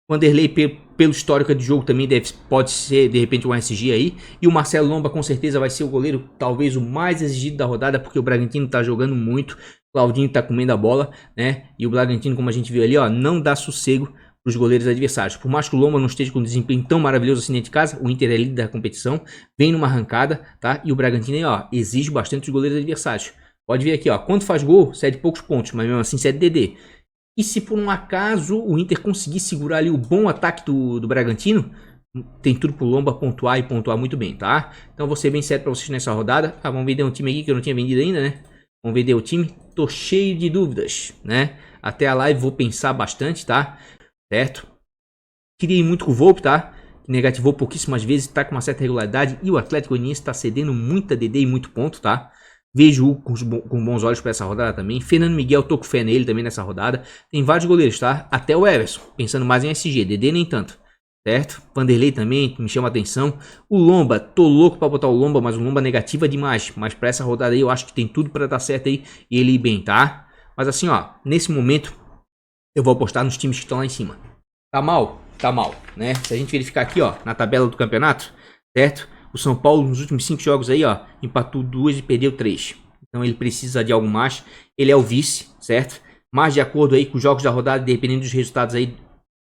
Vanderlei, pelo histórico de jogo, também pode ser, de repente, um SG aí. E o Marcelo Lomba, com certeza, vai ser o goleiro, talvez, o mais exigido da rodada, porque o Bragantino tá jogando muito. Claudinho tá comendo a bola, né? E o Bragantino, como a gente viu ali, ó, não dá sossego para os goleiros adversários. Por mais que o Lomba não esteja com um desempenho tão maravilhoso assim dentro de casa, o Inter é líder da competição, vem numa arrancada, tá? E o Bragantino aí, ó, exige bastante os goleiros adversários. Pode ver aqui, ó, quando faz gol, cede poucos pontos, mas mesmo assim cede DD. E se por um acaso o Inter conseguir segurar ali o bom ataque do Bragantino, tem tudo pro Lomba pontuar e pontuar muito bem, tá? Então vou ser bem sério pra vocês nessa rodada. Ah, vamos vender um time aqui que eu não tinha vendido ainda, né? Vamos vender o time. Tô cheio de dúvidas, né? Até a live vou pensar bastante, tá? Certo? Queria ir muito com o Volpe, tá? Negativou pouquíssimas vezes, tá com uma certa regularidade. E o Atlético Goianiense tá cedendo muita DD e muito ponto, tá? Vejo o com bons olhos para essa rodada também. Fernando Miguel, tô com fé nele também nessa rodada. Tem vários goleiros, tá? Até o Everson, pensando mais em SG, DD nem tanto, certo? Vanderlei também, me chama a atenção. O Lomba, tô louco para botar o Lomba, mas o Lomba negativa demais. Mas para essa rodada aí eu acho que tem tudo para dar certo aí e ele ir bem, tá? Mas assim, ó, nesse momento eu vou apostar nos times que estão lá em cima. Tá mal? Tá mal, né? Se a gente verificar aqui, ó, na tabela do campeonato, certo? O São Paulo, nos últimos 5 jogos aí, ó, empatou 2 e perdeu 3. Então ele precisa de algo mais. Ele é o vice, certo? Mas de acordo aí com os jogos da rodada, dependendo dos resultados aí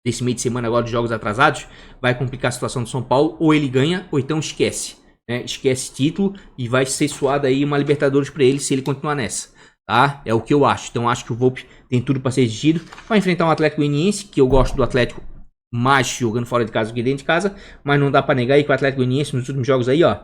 desse meio de semana agora, dos jogos atrasados, vai complicar a situação do São Paulo. Ou ele ganha, ou então esquece, né? Esquece título e vai ser suado aí uma Libertadores para ele se ele continuar nessa, tá? É o que eu acho. Então acho que o Volpe tem tudo para ser exigido. Vai enfrentar um Atlético Goianiense, que eu gosto do Atlético mais jogando fora de casa do que dentro de casa, mas não dá para negar aí que o Atlético Goianiense nos últimos jogos aí, ó,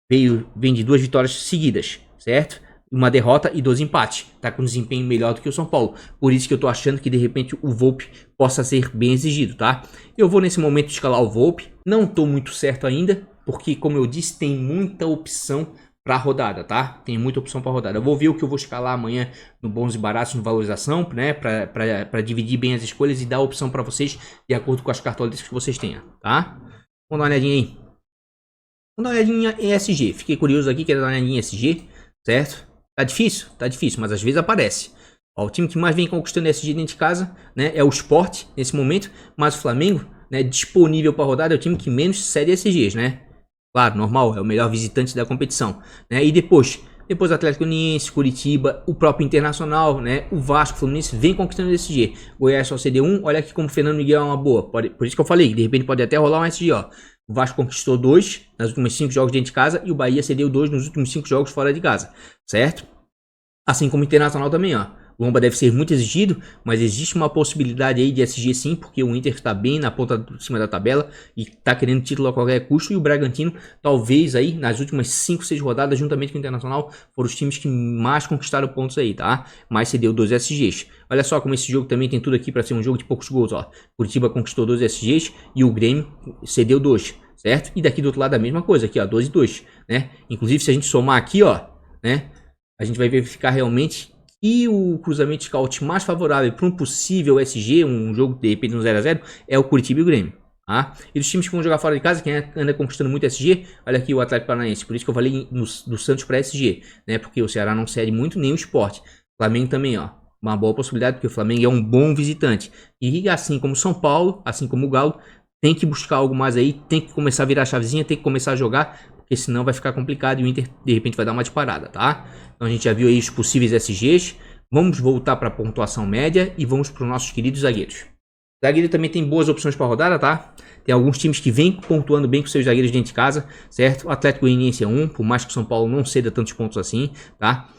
vem de 2 vitórias seguidas, certo? Uma derrota e 2 empates. Tá com um desempenho melhor do que o São Paulo. Por isso que eu tô achando que de repente o Volpe possa ser bem exigido, tá? Eu vou nesse momento escalar o Volpe, não tô muito certo ainda, porque como eu disse, tem muita opção para rodada, tá? Tem muita opção para rodada. Eu vou ver o que eu vou escalar amanhã no bons e baratos, no valorização, né? Para dividir bem as escolhas e dar a opção para vocês de acordo com as cartolas que vocês tenham, tá? Vamos dar uma olhadinha aí. Vamos dar uma olhadinha em SG. Fiquei curioso aqui, quero dar uma olhadinha em SG, certo? Tá difícil, mas às vezes aparece. Ó, o time que mais vem conquistando SG dentro de casa, né, é o Sport nesse momento, mas o Flamengo, né, disponível para rodada, é o time que menos cede SGs, né? Claro, normal, é o melhor visitante da competição, né? E depois o Atlético Goianiense, Curitiba, o próprio Internacional, né? O Vasco, Fluminense vem conquistando SG. Goiás só cedeu 1, olha aqui como o Fernando Miguel é uma boa. Por isso que eu falei, de repente pode até rolar um SG, ó. O Vasco conquistou 2 nas últimas 5 jogos dentro de casa e o Bahia cedeu 2 nos últimos 5 jogos fora de casa, certo? Assim como o Internacional também, ó. Lomba deve ser muito exigido, mas existe uma possibilidade aí de SG sim, porque o Inter está bem na ponta de cima da tabela e está querendo título a qualquer custo. E o Bragantino, talvez aí, nas últimas 5, 6 rodadas, juntamente com o Internacional, foram os times que mais conquistaram pontos aí, tá? Mas cedeu 2 SGs. Olha só como esse jogo também tem tudo aqui para ser um jogo de poucos gols, ó. Curitiba conquistou 2 SGs e o Grêmio cedeu 2, certo? E daqui do outro lado a mesma coisa, aqui ó, 2 e 2, né? Inclusive se a gente somar aqui, ó, né? A gente vai verificar realmente e o cruzamento scout mais favorável para um possível SG, um jogo de repente no 0x0, é o Curitiba e o Grêmio. Tá? E dos times que vão jogar fora de casa, quem anda conquistando muito SG, olha aqui o Atlético Paranaense. Por isso que eu falei do Santos para SG, né? Porque o Ceará não cede muito, nem o Sport. Flamengo também, ó. Uma boa possibilidade, porque o Flamengo é um bom visitante. E assim como o São Paulo, assim como o Galo, tem que buscar algo mais aí, tem que começar a virar a chavezinha, tem que começar a jogar, porque senão vai ficar complicado e o Inter de repente vai dar uma disparada, tá? Então a gente já viu aí os possíveis SGs. Vamos voltar para a pontuação média e vamos para os nossos queridos zagueiros. O zagueiro também tem boas opções para rodada, tá? Tem alguns times que vêm pontuando bem com seus zagueiros dentro de casa, certo? O Atlético Goianiense é um, por mais que o São Paulo não ceda tantos pontos assim, tá?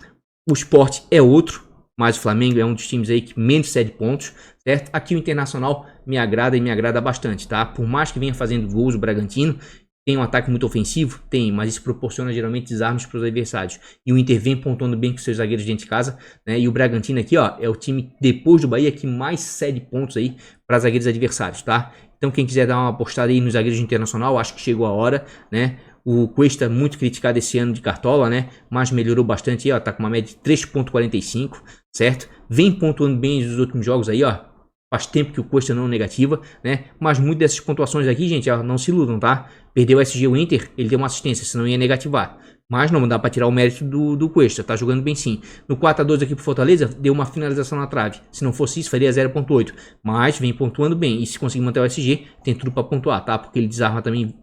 O Sport é outro, mas o Flamengo é um dos times aí que menos cede pontos, certo? Aqui o Internacional me agrada e me agrada bastante, tá? Por mais que venha fazendo gols o Bragantino, tem um ataque muito ofensivo? Tem, mas isso proporciona geralmente desarmes para os adversários. E o Inter vem pontuando bem com seus zagueiros dentro de casa, né? E o Bragantino aqui, ó, é o time depois do Bahia que mais cede pontos aí para zagueiros adversários, tá? Então quem quiser dar uma apostada aí nos zagueiros de Internacional, acho que chegou a hora, né? O Cuesta muito criticado esse ano de cartola, né? Mas melhorou bastante aí, ó, tá com uma média de 3.45, certo? Vem pontuando bem nos últimos jogos aí, ó. Faz tempo que o Cuesta não é negativa, né? Mas muitas dessas pontuações aqui, gente, ó, não se iludam, tá? Perdeu o SG o Inter, ele deu uma assistência, senão ia negativar. Mas não dá pra tirar o mérito do Cuesta, tá jogando bem sim. No 4x2 aqui pro Fortaleza, deu uma finalização na trave. Se não fosse isso, faria 0.8. Mas vem pontuando bem. E se conseguir manter o SG, tem tudo pra pontuar, tá? Porque ele desarma também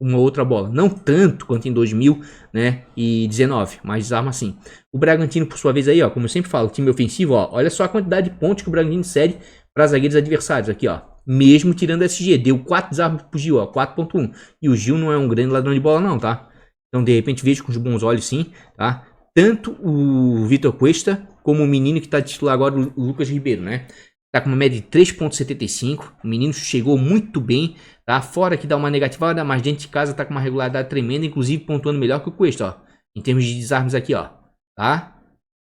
uma outra bola. Não tanto quanto em 2019, mas desarma sim. O Bragantino, por sua vez aí, ó, como eu sempre falo, time ofensivo, ó, olha só a quantidade de pontos que o Bragantino cede para zagueiros adversários aqui, ó. Mesmo tirando o SG, deu 4 desarmes pro Gil, ó, 4.1. E o Gil não é um grande ladrão de bola não, tá? Então, de repente, vejo com os bons olhos sim, tá? Tanto o Vitor Cuesta, como o menino que tá titular agora, o Lucas Ribeiro, né? Tá com uma média de 3.75. O menino chegou muito bem, tá? Fora que dá uma negativada, mas dentro de casa tá com uma regularidade tremenda, inclusive pontuando melhor que o Cuesta, ó. Em termos de desarmes aqui, ó, tá?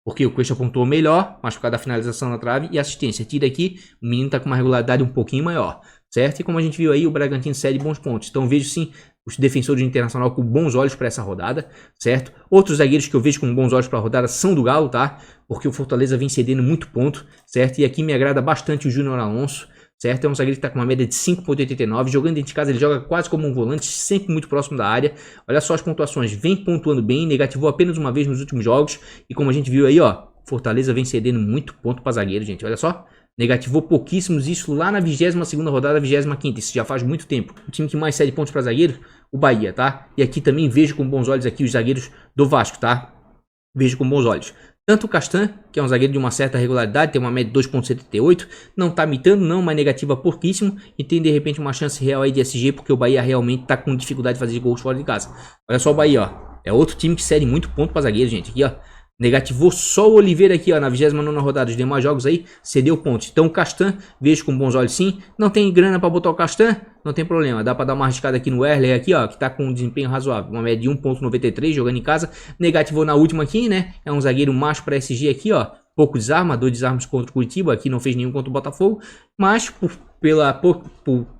Porque o Cuesta pontuou melhor, mas por causa da finalização na trave e assistência. Tira aqui, o menino está com uma regularidade um pouquinho maior, certo? E como a gente viu aí, o Bragantino cede bons pontos. Então vejo sim os defensores do Internacional com bons olhos para essa rodada, certo? Outros zagueiros que eu vejo com bons olhos para a rodada são do Galo, tá? Porque o Fortaleza vem cedendo muito ponto, certo? E aqui me agrada bastante o Júnior Alonso, certo? É um zagueiro que está com uma média de 5.89, jogando dentro de casa ele joga quase como um volante, sempre muito próximo da área. Olha só as pontuações, vem pontuando bem, negativou apenas uma vez nos últimos jogos. E como a gente viu aí, ó, Fortaleza vem cedendo muito ponto para zagueiro, gente, olha só. Negativou pouquíssimos, isso lá na 22ª rodada, 25ª, isso já faz muito tempo. O time que mais cede pontos para zagueiro, o Bahia, tá? E aqui também vejo com bons olhos aqui os zagueiros do Vasco, tá? Vejo com bons olhos. Tanto o Castan, que é um zagueiro de uma certa regularidade, tem uma média de 2.78, não tá mitando não, mas negativa pouquíssimo, e tem de repente uma chance real aí de SG, porque o Bahia realmente tá com dificuldade de fazer gols fora de casa. Olha só o Bahia, ó, é outro time que cede muito ponto para zagueiro, gente, aqui ó. Negativou só o Oliveira aqui, ó, na 29ª rodada. Os demais jogos aí, cedeu pontos. Então o Castan, vejo com bons olhos sim. Não tem grana para botar o Castan? Não tem problema. Dá para dar uma arriscada aqui no Erler, aqui, ó, que tá com um desempenho razoável. Uma média de 1.93, jogando em casa. Negativou na última aqui, né? É um zagueiro macho para SG aqui, ó. Pouco desarma, 2 desarmes contra o Curitiba. Aqui não fez nenhum contra o Botafogo. Mas,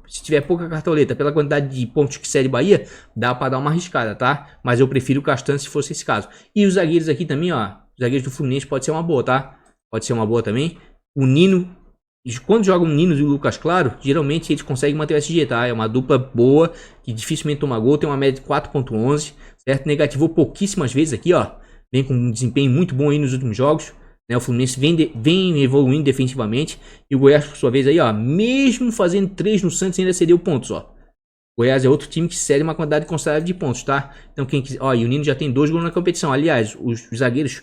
se tiver pouca cartoleta, pela quantidade de pontos que cede Bahia, dá para dar uma arriscada, tá? Mas eu prefiro o Castan se fosse esse caso. E os zagueiros aqui também, ó. Os zagueiros do Fluminense pode ser uma boa, tá? Pode ser uma boa também. O Nino, quando jogam o Nino e o Lucas Claro, geralmente eles conseguem manter o SG, tá? É uma dupla boa, que dificilmente toma gol, tem uma média de 4.11, certo? Negativou pouquíssimas vezes aqui, ó. Vem com um desempenho muito bom aí nos últimos jogos, né? O Fluminense vem evoluindo defensivamente. E o Goiás, por sua vez, aí, ó, mesmo fazendo 3 no Santos, ainda cedeu pontos, ó. O Goiás é outro time que cede uma quantidade considerável de pontos, tá? Então, quem quiser... Ó, e o Nino já tem 2 gols na competição. Aliás, os zagueiros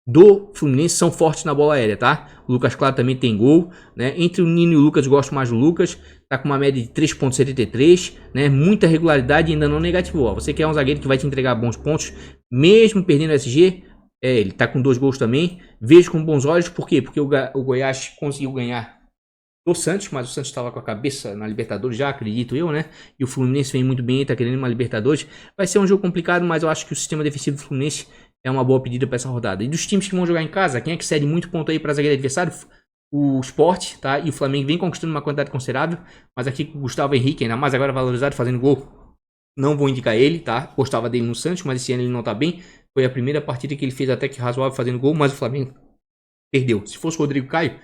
do Fluminense são fortes na bola aérea, tá? O Lucas Claro também tem gol, né? Entre o Nino e o Lucas, gosto mais do Lucas. Tá com uma média de 3,73, né? Muita regularidade e ainda não negativou. Ó. Você quer um zagueiro que vai te entregar bons pontos, mesmo perdendo o SG, ele tá com 2 gols também. Vejo com bons olhos, por quê? Porque o Goiás conseguiu ganhar do Santos, mas o Santos estava com a cabeça na Libertadores já, acredito eu, né? E o Fluminense vem muito bem, tá querendo uma Libertadores. Vai ser um jogo complicado, mas eu acho que o sistema defensivo do Fluminense é uma boa pedida para essa rodada. E dos times que vão jogar em casa, quem é que cede muito ponto aí para zagueiro adversário? O Sport, tá? E o Flamengo vem conquistando uma quantidade considerável, mas aqui o Gustavo Henrique, ainda mais agora valorizado, fazendo gol. Não vou indicar ele, tá? Gostava dele no Santos, mas esse ano ele não tá bem. Foi a primeira partida que ele fez até que razoável fazendo gol, mas o Flamengo perdeu. Se fosse o Rodrigo Caio,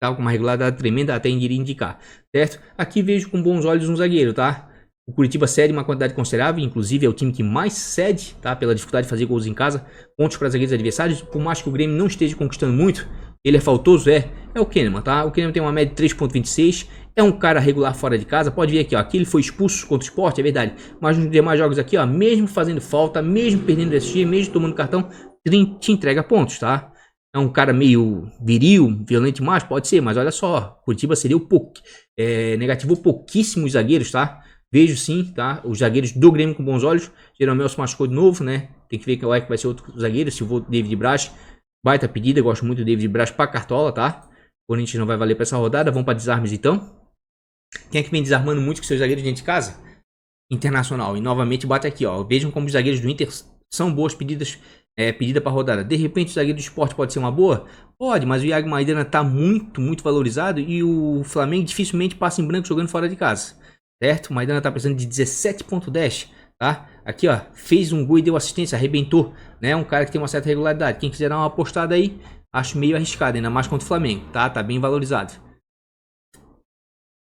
tava com uma regularidade tremenda, até iria indicar, certo? Aqui vejo com bons olhos um zagueiro, tá? O Curitiba cede uma quantidade considerável, inclusive é o time que mais cede, tá? Pela dificuldade de fazer gols em casa, pontos para zagueiros adversários. Por mais que o Grêmio não esteja conquistando muito, ele é faltoso, é o Kahneman, tá? O Kahneman tem uma média de 3,26, é um cara regular fora de casa. Pode ver aqui, ó, aqui ele foi expulso contra o Sport, é verdade. Mas nos demais jogos aqui, ó, mesmo fazendo falta, mesmo perdendo SG, mesmo tomando cartão, te entrega pontos, tá? É um cara meio viril, violento demais, pode ser, mas olha só, Curitiba seria negativou pouquíssimos zagueiros, tá? Vejo sim, tá? Os zagueiros do Grêmio com bons olhos. Jeromel se machucou de novo, né? Tem que ver qual é que vai ser outro zagueiro. Se eu vou David Braz, baita pedida, gosto muito do David Braz pra Cartola, tá? O Corinthians não vai valer pra essa rodada, vamos pra desarmes então. Quem é que vem desarmando muito com seus zagueiros dentro de casa? Internacional, e novamente bate aqui, ó. Vejam como os zagueiros do Inter são boas pedidas. Pedida para rodada. De repente o zagueiro do Sport pode ser uma boa? Pode, mas o Iago Maidana tá muito valorizado e o Flamengo dificilmente passa em branco jogando fora de casa. Certo? O Maidana tá precisando de 17,10, tá? Aqui, ó, fez um gol e deu assistência, arrebentou, né? Um cara que tem uma certa regularidade. Quem quiser dar uma apostada aí, acho meio arriscado, ainda mais contra o Flamengo, tá? Tá bem valorizado.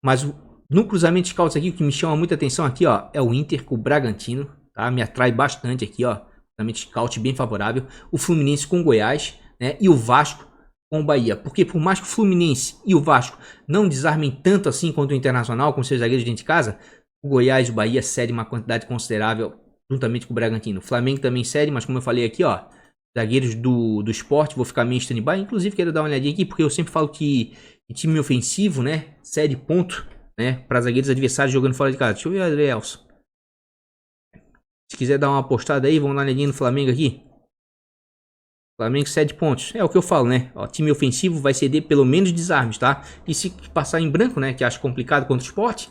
Mas no cruzamento de scouts aqui, o que me chama muita atenção aqui, ó, é o Inter com o Bragantino, tá? Me atrai bastante aqui, ó. Scout bem favorável, o Fluminense com o Goiás, né, e o Vasco com o Bahia, porque por mais que o Fluminense e o Vasco não desarmem tanto assim quanto o Internacional com seus zagueiros dentro de casa, o Goiás e o Bahia cedem uma quantidade considerável juntamente com o Bragantino. O Flamengo também cede, mas como eu falei aqui, ó, zagueiros do Sport, vou ficar meio stand-by, inclusive quero dar uma olhadinha aqui, porque eu sempre falo que time ofensivo, né, cede ponto, né, para zagueiros adversários jogando fora de casa. Deixa eu ver o Adrielson. Se quiser dar uma apostada aí, vamos dar uma olhadinha no Flamengo aqui. Flamengo 7 pontos. É o que eu falo, né? Ó, time ofensivo vai ceder pelo menos desarmes, tá? E se passar em branco, né? Que acho complicado contra o Sport,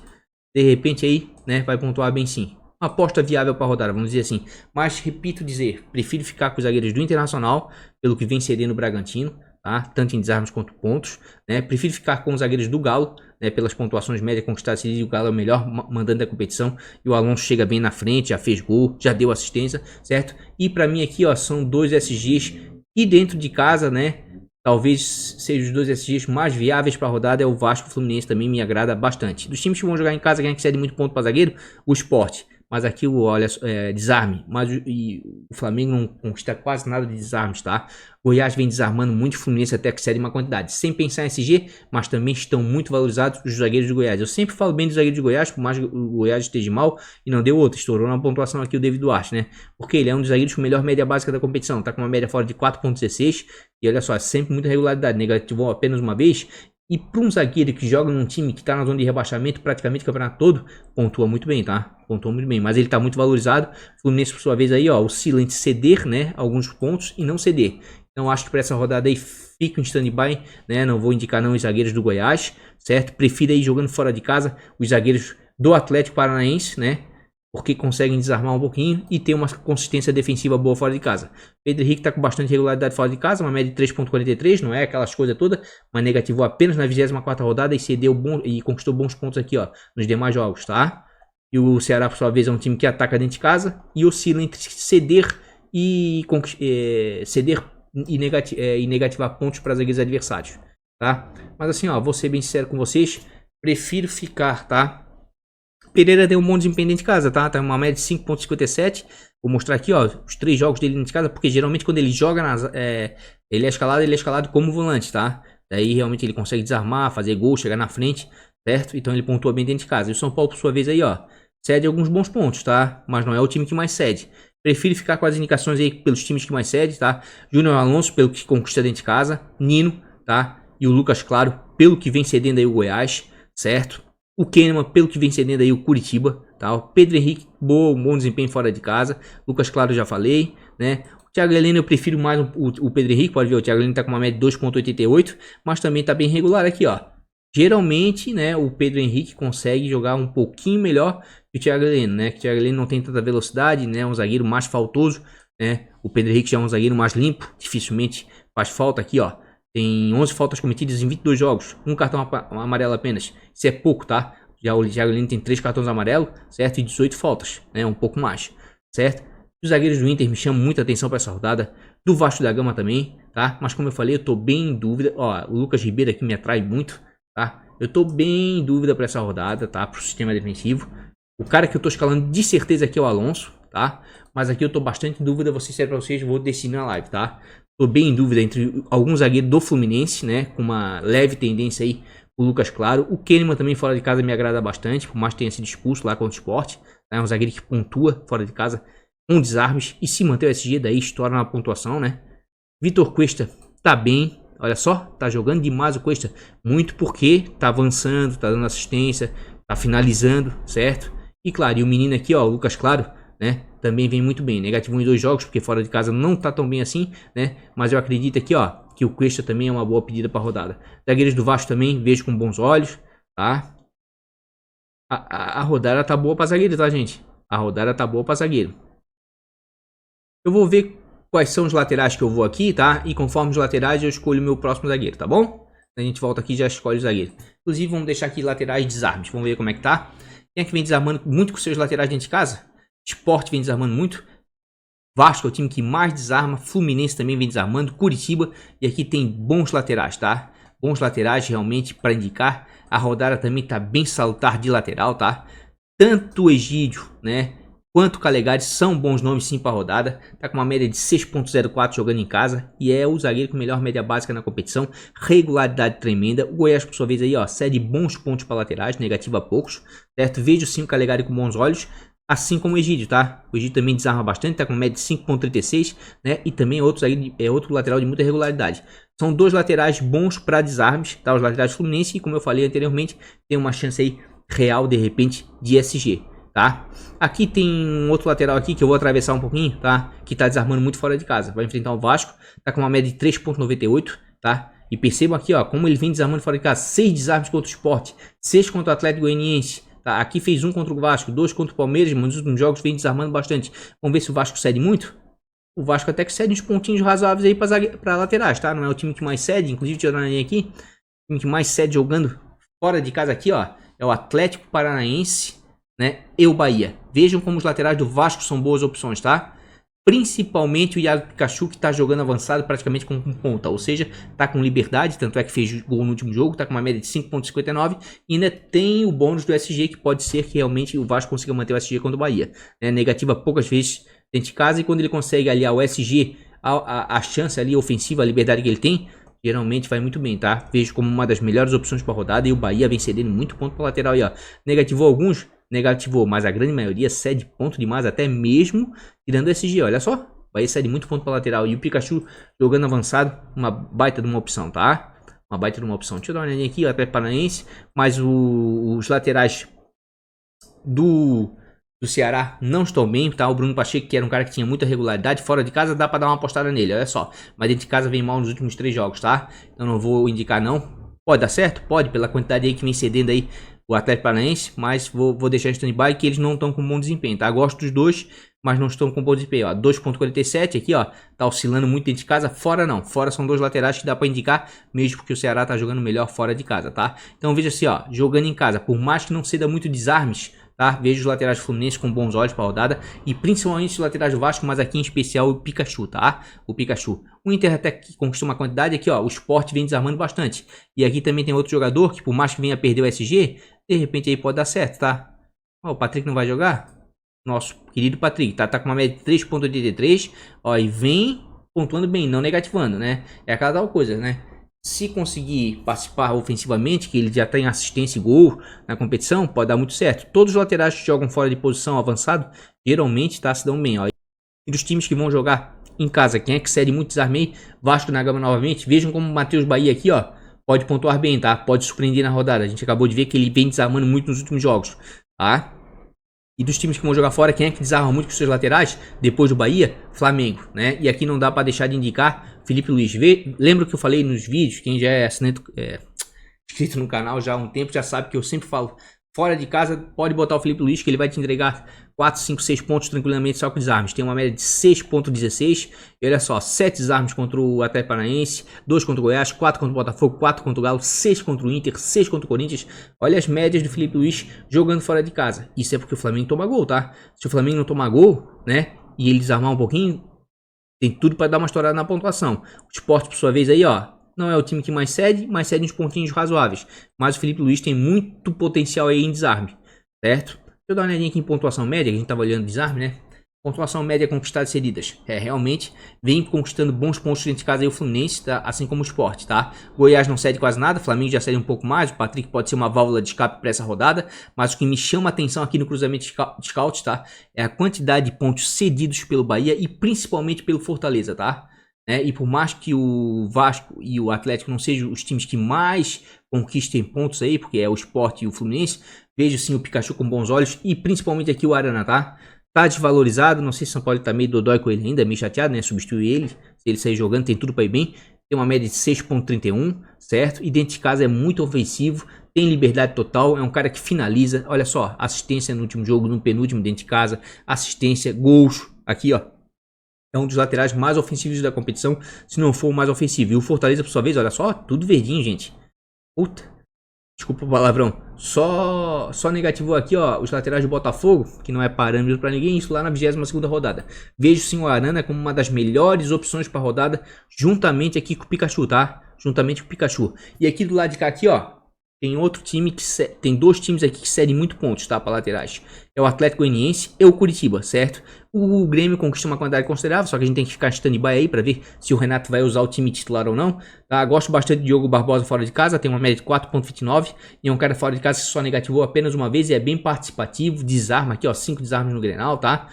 de repente aí, né? Vai pontuar bem sim. Uma aposta viável para rodar, vamos dizer assim. Mas, repito dizer, prefiro ficar com os zagueiros do Internacional, pelo que vem cedendo o Bragantino, tá? Tanto em desarmes quanto pontos, né? Prefiro ficar com os zagueiros do Galo, né? Pelas pontuações médias conquistadas, o Galo é o melhor mandante da competição e o Alonso chega bem na frente, já fez gol, já deu assistência, certo? E para mim aqui, ó, são 2 SGs e dentro de casa, né? Talvez sejam os 2 SGs mais viáveis para a rodada, é o Vasco. O Fluminense também me agrada bastante. Dos times que vão jogar em casa, quem é que cede muito ponto para zagueiro? O Sport. Mas aqui, olha, desarme. Mas o Flamengo não conquista quase nada de desarmes, tá? Goiás vem desarmando muito, o Fluminense até que cede uma quantidade. Sem pensar em SG, mas também estão muito valorizados os zagueiros de Goiás. Eu sempre falo bem dos zagueiros de Goiás, por mais que o Goiás esteja mal e não deu outro. Estourou na pontuação aqui o David Duarte, né? Porque ele é um dos zagueiros com melhor média básica da competição. Tá com uma média fora de 4,16. E olha só, sempre muita regularidade. Negativou apenas uma vez. E para um zagueiro que joga num time que está na zona de rebaixamento praticamente o campeonato todo, pontua muito bem, tá? Pontua muito bem, mas ele está muito valorizado. O Fluminense, por sua vez, aí, ó, oscila entre ceder, né, alguns pontos e não ceder. Então, acho que para essa rodada aí, fica em stand-by, né? Não vou indicar não os zagueiros do Goiás, certo? Prefiro aí jogando fora de casa os zagueiros do Atlético Paranaense, né? Porque conseguem desarmar um pouquinho e ter uma consistência defensiva boa fora de casa. Pedro Henrique está com bastante regularidade fora de casa, uma média de 3,43, não é aquelas coisas todas, mas negativou apenas na 24ª rodada e cedeu e conquistou bons pontos aqui, ó, nos demais jogos, tá? E o Ceará, por sua vez, é um time que ataca dentro de casa e oscila entre ceder e negativar pontos para zagueiros adversários, tá? Mas assim, ó, vou ser bem sincero com vocês, prefiro ficar, tá? Pereira tem um bom desempenho dentro de casa, tá? Tá uma média de 5,57. Vou mostrar aqui, ó, os 3 jogos dele dentro de casa, porque geralmente quando ele joga, ele é escalado como volante, tá? Daí realmente ele consegue desarmar, fazer gol, chegar na frente, certo? Então ele pontua bem dentro de casa. E o São Paulo, por sua vez, aí, ó, cede alguns bons pontos, tá? Mas não é o time que mais cede. Prefiro ficar com as indicações aí pelos times que mais cede, tá? Júnior Alonso, pelo que conquista dentro de casa. Nino, tá? E o Lucas Claro, pelo que vem cedendo aí o Goiás, certo? O Kahneman, pelo que vem cedendo aí o Curitiba, tá? O Pedro Henrique, um bom desempenho fora de casa. Lucas Claro, já falei, né? O Thiago Heleno eu prefiro mais o Pedro Henrique, pode ver, o Thiago Heleno tá com uma média de 2,88, mas também tá bem regular aqui, ó. Geralmente, né, o Pedro Henrique consegue jogar um pouquinho melhor que o Thiago Heleno, né? Que o Thiago Heleno não tem tanta velocidade, né? Um zagueiro mais faltoso, né? O Pedro Henrique já é um zagueiro mais limpo, dificilmente faz falta aqui, ó. Tem 11 faltas cometidas em 22 jogos, um cartão amarelo apenas. Isso é pouco, tá? Já o Thiago Heleno tem 3 cartões amarelos, certo? E 18 faltas, né? Um pouco mais, certo? Os zagueiros do Inter me chamam muita atenção para essa rodada. Do Vasco da Gama também, tá? Mas como eu falei, eu tô bem em dúvida. Ó, o Lucas Ribeiro aqui me atrai muito, tá? Eu tô bem em dúvida para essa rodada, tá? Pro sistema defensivo. O cara que eu tô escalando de certeza aqui é o Alonso, tá? Mas aqui eu tô bastante em dúvida, vou ser sério pra vocês, vou decidir na live, tá? Tô bem em dúvida entre alguns zagueiros do Fluminense, né? Com uma leve tendência aí, o Lucas Claro. O Kahneman também fora de casa me agrada bastante, por mais que tenha sido expulso lá contra o Sport. É um zagueiro que pontua fora de casa com desarmes e se manter o SG, daí estoura na pontuação, né? Vitor Cuesta tá bem, olha só, tá jogando demais o Cuesta. Muito porque tá avançando, tá dando assistência, tá finalizando, certo? E claro, e o menino aqui, ó, o Lucas Claro, né? Também vem muito bem. Negativo em 2 jogos, porque fora de casa não tá tão bem assim, né? Mas eu acredito aqui, ó, que o Cuesta também é uma boa pedida pra rodada. Zagueiros do Vasco também, vejo com bons olhos, tá? A rodada tá boa pra zagueiro, tá, gente? A rodada tá boa pra zagueiro. Eu vou ver quais são os laterais que eu vou aqui, tá? E conforme os laterais eu escolho o meu próximo zagueiro, tá bom? A gente volta aqui e já escolhe o zagueiro. Inclusive, vamos deixar aqui laterais desarmes. Vamos ver como é que tá. Quem é que vem desarmando muito com seus laterais dentro de casa? Sport vem desarmando muito. Vasco é o time que mais desarma. Fluminense também vem desarmando. Curitiba. E aqui tem bons laterais, tá? Bons laterais realmente para indicar. A rodada também tá bem salutar de lateral, tá? Tanto o Egídio, né? Quanto o Calegari são bons nomes sim para a rodada. Tá com uma média de 6,04 jogando em casa. E é o zagueiro com melhor média básica na competição. Regularidade tremenda. O Goiás, por sua vez, aí, ó, cede bons pontos para laterais, negativo a poucos. Certo? Vejo sim o Calegari com bons olhos. Assim como o Egídio, tá? O Egídio também desarma bastante, tá com uma média de 5,36, né? E também é outro lateral de muita regularidade. São 2 laterais bons para desarmes, tá? Os laterais Fluminense, e como eu falei anteriormente, tem uma chance aí real, de repente, de SG. Tá? Aqui tem um outro lateral aqui que eu vou atravessar um pouquinho, tá? Que tá desarmando muito fora de casa. Vai enfrentar o Vasco, tá com uma média de 3,98, tá? E percebam aqui, ó, como ele vem desarmando fora de casa. 6 desarmes contra o Sport, 6 contra o Atlético Goianiense, tá? Aqui fez 1 contra o Vasco, 2 contra o Palmeiras, mas nos últimos jogos vem desarmando bastante. Vamos ver se o Vasco cede muito. O Vasco até que cede uns pontinhos razoáveis aí para laterais, tá? Não é o time que mais cede, inclusive tirando a linha aqui. O time que mais cede jogando fora de casa aqui, ó, é o Atlético Paranaense, né? E o Bahia. Vejam como os laterais do Vasco são boas opções, tá? Principalmente o Iago Pikachu, que tá jogando avançado praticamente com ponta, ou seja, tá com liberdade, tanto é que fez gol no último jogo, tá com uma média de 5,59 e ainda tem o bônus do SG, que pode ser que realmente o Vasco consiga manter o SG contra o Bahia, né? Negativa poucas vezes dentro de casa, e quando ele consegue aliar o SG a chance ali ofensiva, a liberdade que ele tem, geralmente vai muito bem, tá? Vejo como uma das melhores opções para rodada, e o Bahia vem cedendo muito ponto para lateral aí, ó. Negativou alguns, negativou, mas a grande maioria cede ponto demais, até mesmo tirando o SG, olha só. O Bahia cede muito ponto para lateral, e o Pikachu jogando avançado, uma baita de uma opção, tá? Uma baita de uma opção. Deixa eu dar uma olhadinha aqui, o Atlético Paranaense, mas os laterais do Ceará não estão bem, tá? O Bruno Pacheco, que era um cara que tinha muita regularidade, fora de casa dá pra dar uma apostada nele, olha só. Mas dentro de casa vem mal nos últimos 3 jogos, tá? Então não vou indicar não. Pode dar certo? Pode, pela quantidade aí que vem cedendo aí o Atlético Paranaense, mas vou deixar em stand-by, que eles não estão com bom desempenho, tá? Gosto dos dois, mas não estão com bom desempenho, ó. 2,47 aqui, ó, tá oscilando muito dentro de casa. Fora não, fora são 2 laterais que dá pra indicar, mesmo porque o Ceará tá jogando melhor fora de casa, tá? Então veja assim, ó, jogando em casa, por mais que não ceda muito desarmes, tá? Vejo os laterais do Fluminense com bons olhos para a rodada, e principalmente os laterais do Vasco, mas aqui em especial o Pikachu, tá? O Pikachu. O Inter até que conquistou uma quantidade aqui, ó, o Sport vem desarmando bastante. E aqui também tem outro jogador que, por mais que venha perder o SG, de repente aí pode dar certo, tá? Ó, o Patrick não vai jogar? Nosso querido Patrick, tá com uma média de 3.83, ó, e vem pontuando bem, não negativando, né? É aquela tal coisa, né? Se conseguir participar ofensivamente, que ele já tem assistência e gol na competição, pode dar muito certo. Todos os laterais que jogam fora de posição avançado, geralmente, tá, se dão bem, ó. E dos times que vão jogar em casa, quem é que cede muito desarme aí? Vasco da Gama novamente. Vejam como o Matheus Bahia aqui, ó, pode pontuar bem, tá? Pode surpreender na rodada. A gente acabou de ver que ele vem desarmando muito nos últimos jogos, tá? E dos times que vão jogar fora, quem é que desarma muito com seus laterais? Depois do Bahia, Flamengo, né? E aqui não dá pra deixar de indicar Felipe Luiz. Lembra que eu falei nos vídeos, quem já é assinante, inscrito no canal já há um tempo, já sabe que eu sempre falo, fora de casa, pode botar o Felipe Luiz, que ele vai te entregar 4, 5, 6 pontos tranquilamente só com desarmes. Tem uma média de 6.16. E olha só, 7 desarmes contra o Atlético Paranaense, 2 contra o Goiás, 4 contra o Botafogo, 4 contra o Galo, 6 contra o Inter, 6 contra o Corinthians. Olha as médias do Felipe Luiz jogando fora de casa. Isso é porque o Flamengo toma gol, tá? Se o Flamengo não tomar gol, né, e ele desarmar um pouquinho, tem tudo para dar uma estourada na pontuação. O Sport, por sua vez, aí, ó, não é o time que mais cede, mas cede uns pontinhos razoáveis. Mas o Felipe Luiz tem muito potencial aí em desarme, certo? Deixa eu dar uma olhadinha aqui em pontuação média, que a gente tava olhando desarme, né? Pontuação média conquistadas e cedidas. Realmente vem conquistando bons pontos dentro de casa aí o Fluminense, tá? Assim como o Sport, tá? Goiás não cede quase nada, Flamengo já cede um pouco mais, o Patrick pode ser uma válvula de escape para essa rodada, mas o que me chama a atenção aqui no cruzamento de scout, tá? É a quantidade de pontos cedidos pelo Bahia e principalmente pelo Fortaleza, tá? E por mais que o Vasco e o Atlético não sejam os times que mais conquistem pontos aí, porque é o Sport e o Fluminense, vejo sim o Pikachu com bons olhos e principalmente aqui o Arana, tá? Tá desvalorizado, não sei se o São Paulo tá meio dodói com ele ainda, meio chateado, né? Substituir ele, se ele sair jogando, tem tudo para ir bem. Tem uma média de 6.31, certo? E dentro de casa é muito ofensivo, tem liberdade total, é um cara que finaliza. Olha só, assistência no último jogo, no penúltimo dentro de casa, assistência, gols, aqui ó. É um dos laterais mais ofensivos da competição, se não for o mais ofensivo. E o Fortaleza, por sua vez, olha só, tudo verdinho, gente. Puta, desculpa o palavrão. Só negativou aqui, ó, os laterais do Botafogo, que não é parâmetro para ninguém, isso lá na 22ª rodada. Vejo sim o Arana como uma das melhores opções para rodada, juntamente aqui com o Pikachu, tá? Juntamente com o Pikachu. E aqui do lado de cá, aqui, ó, tem outro time que tem dois times aqui que cedem muito pontos, tá? Para laterais. É o Atlético Goianiense e o Curitiba, certo? O Grêmio conquista uma quantidade considerável, só que a gente tem que ficar em stand-by aí para ver se o Renato vai usar o time titular ou não. Tá? Gosto bastante de Diogo Barbosa fora de casa, tem uma média de 4.29 e é um cara fora de casa que só negativou apenas uma vez e é bem participativo, desarma aqui, ó, 5 desarmes no Grenal, tá?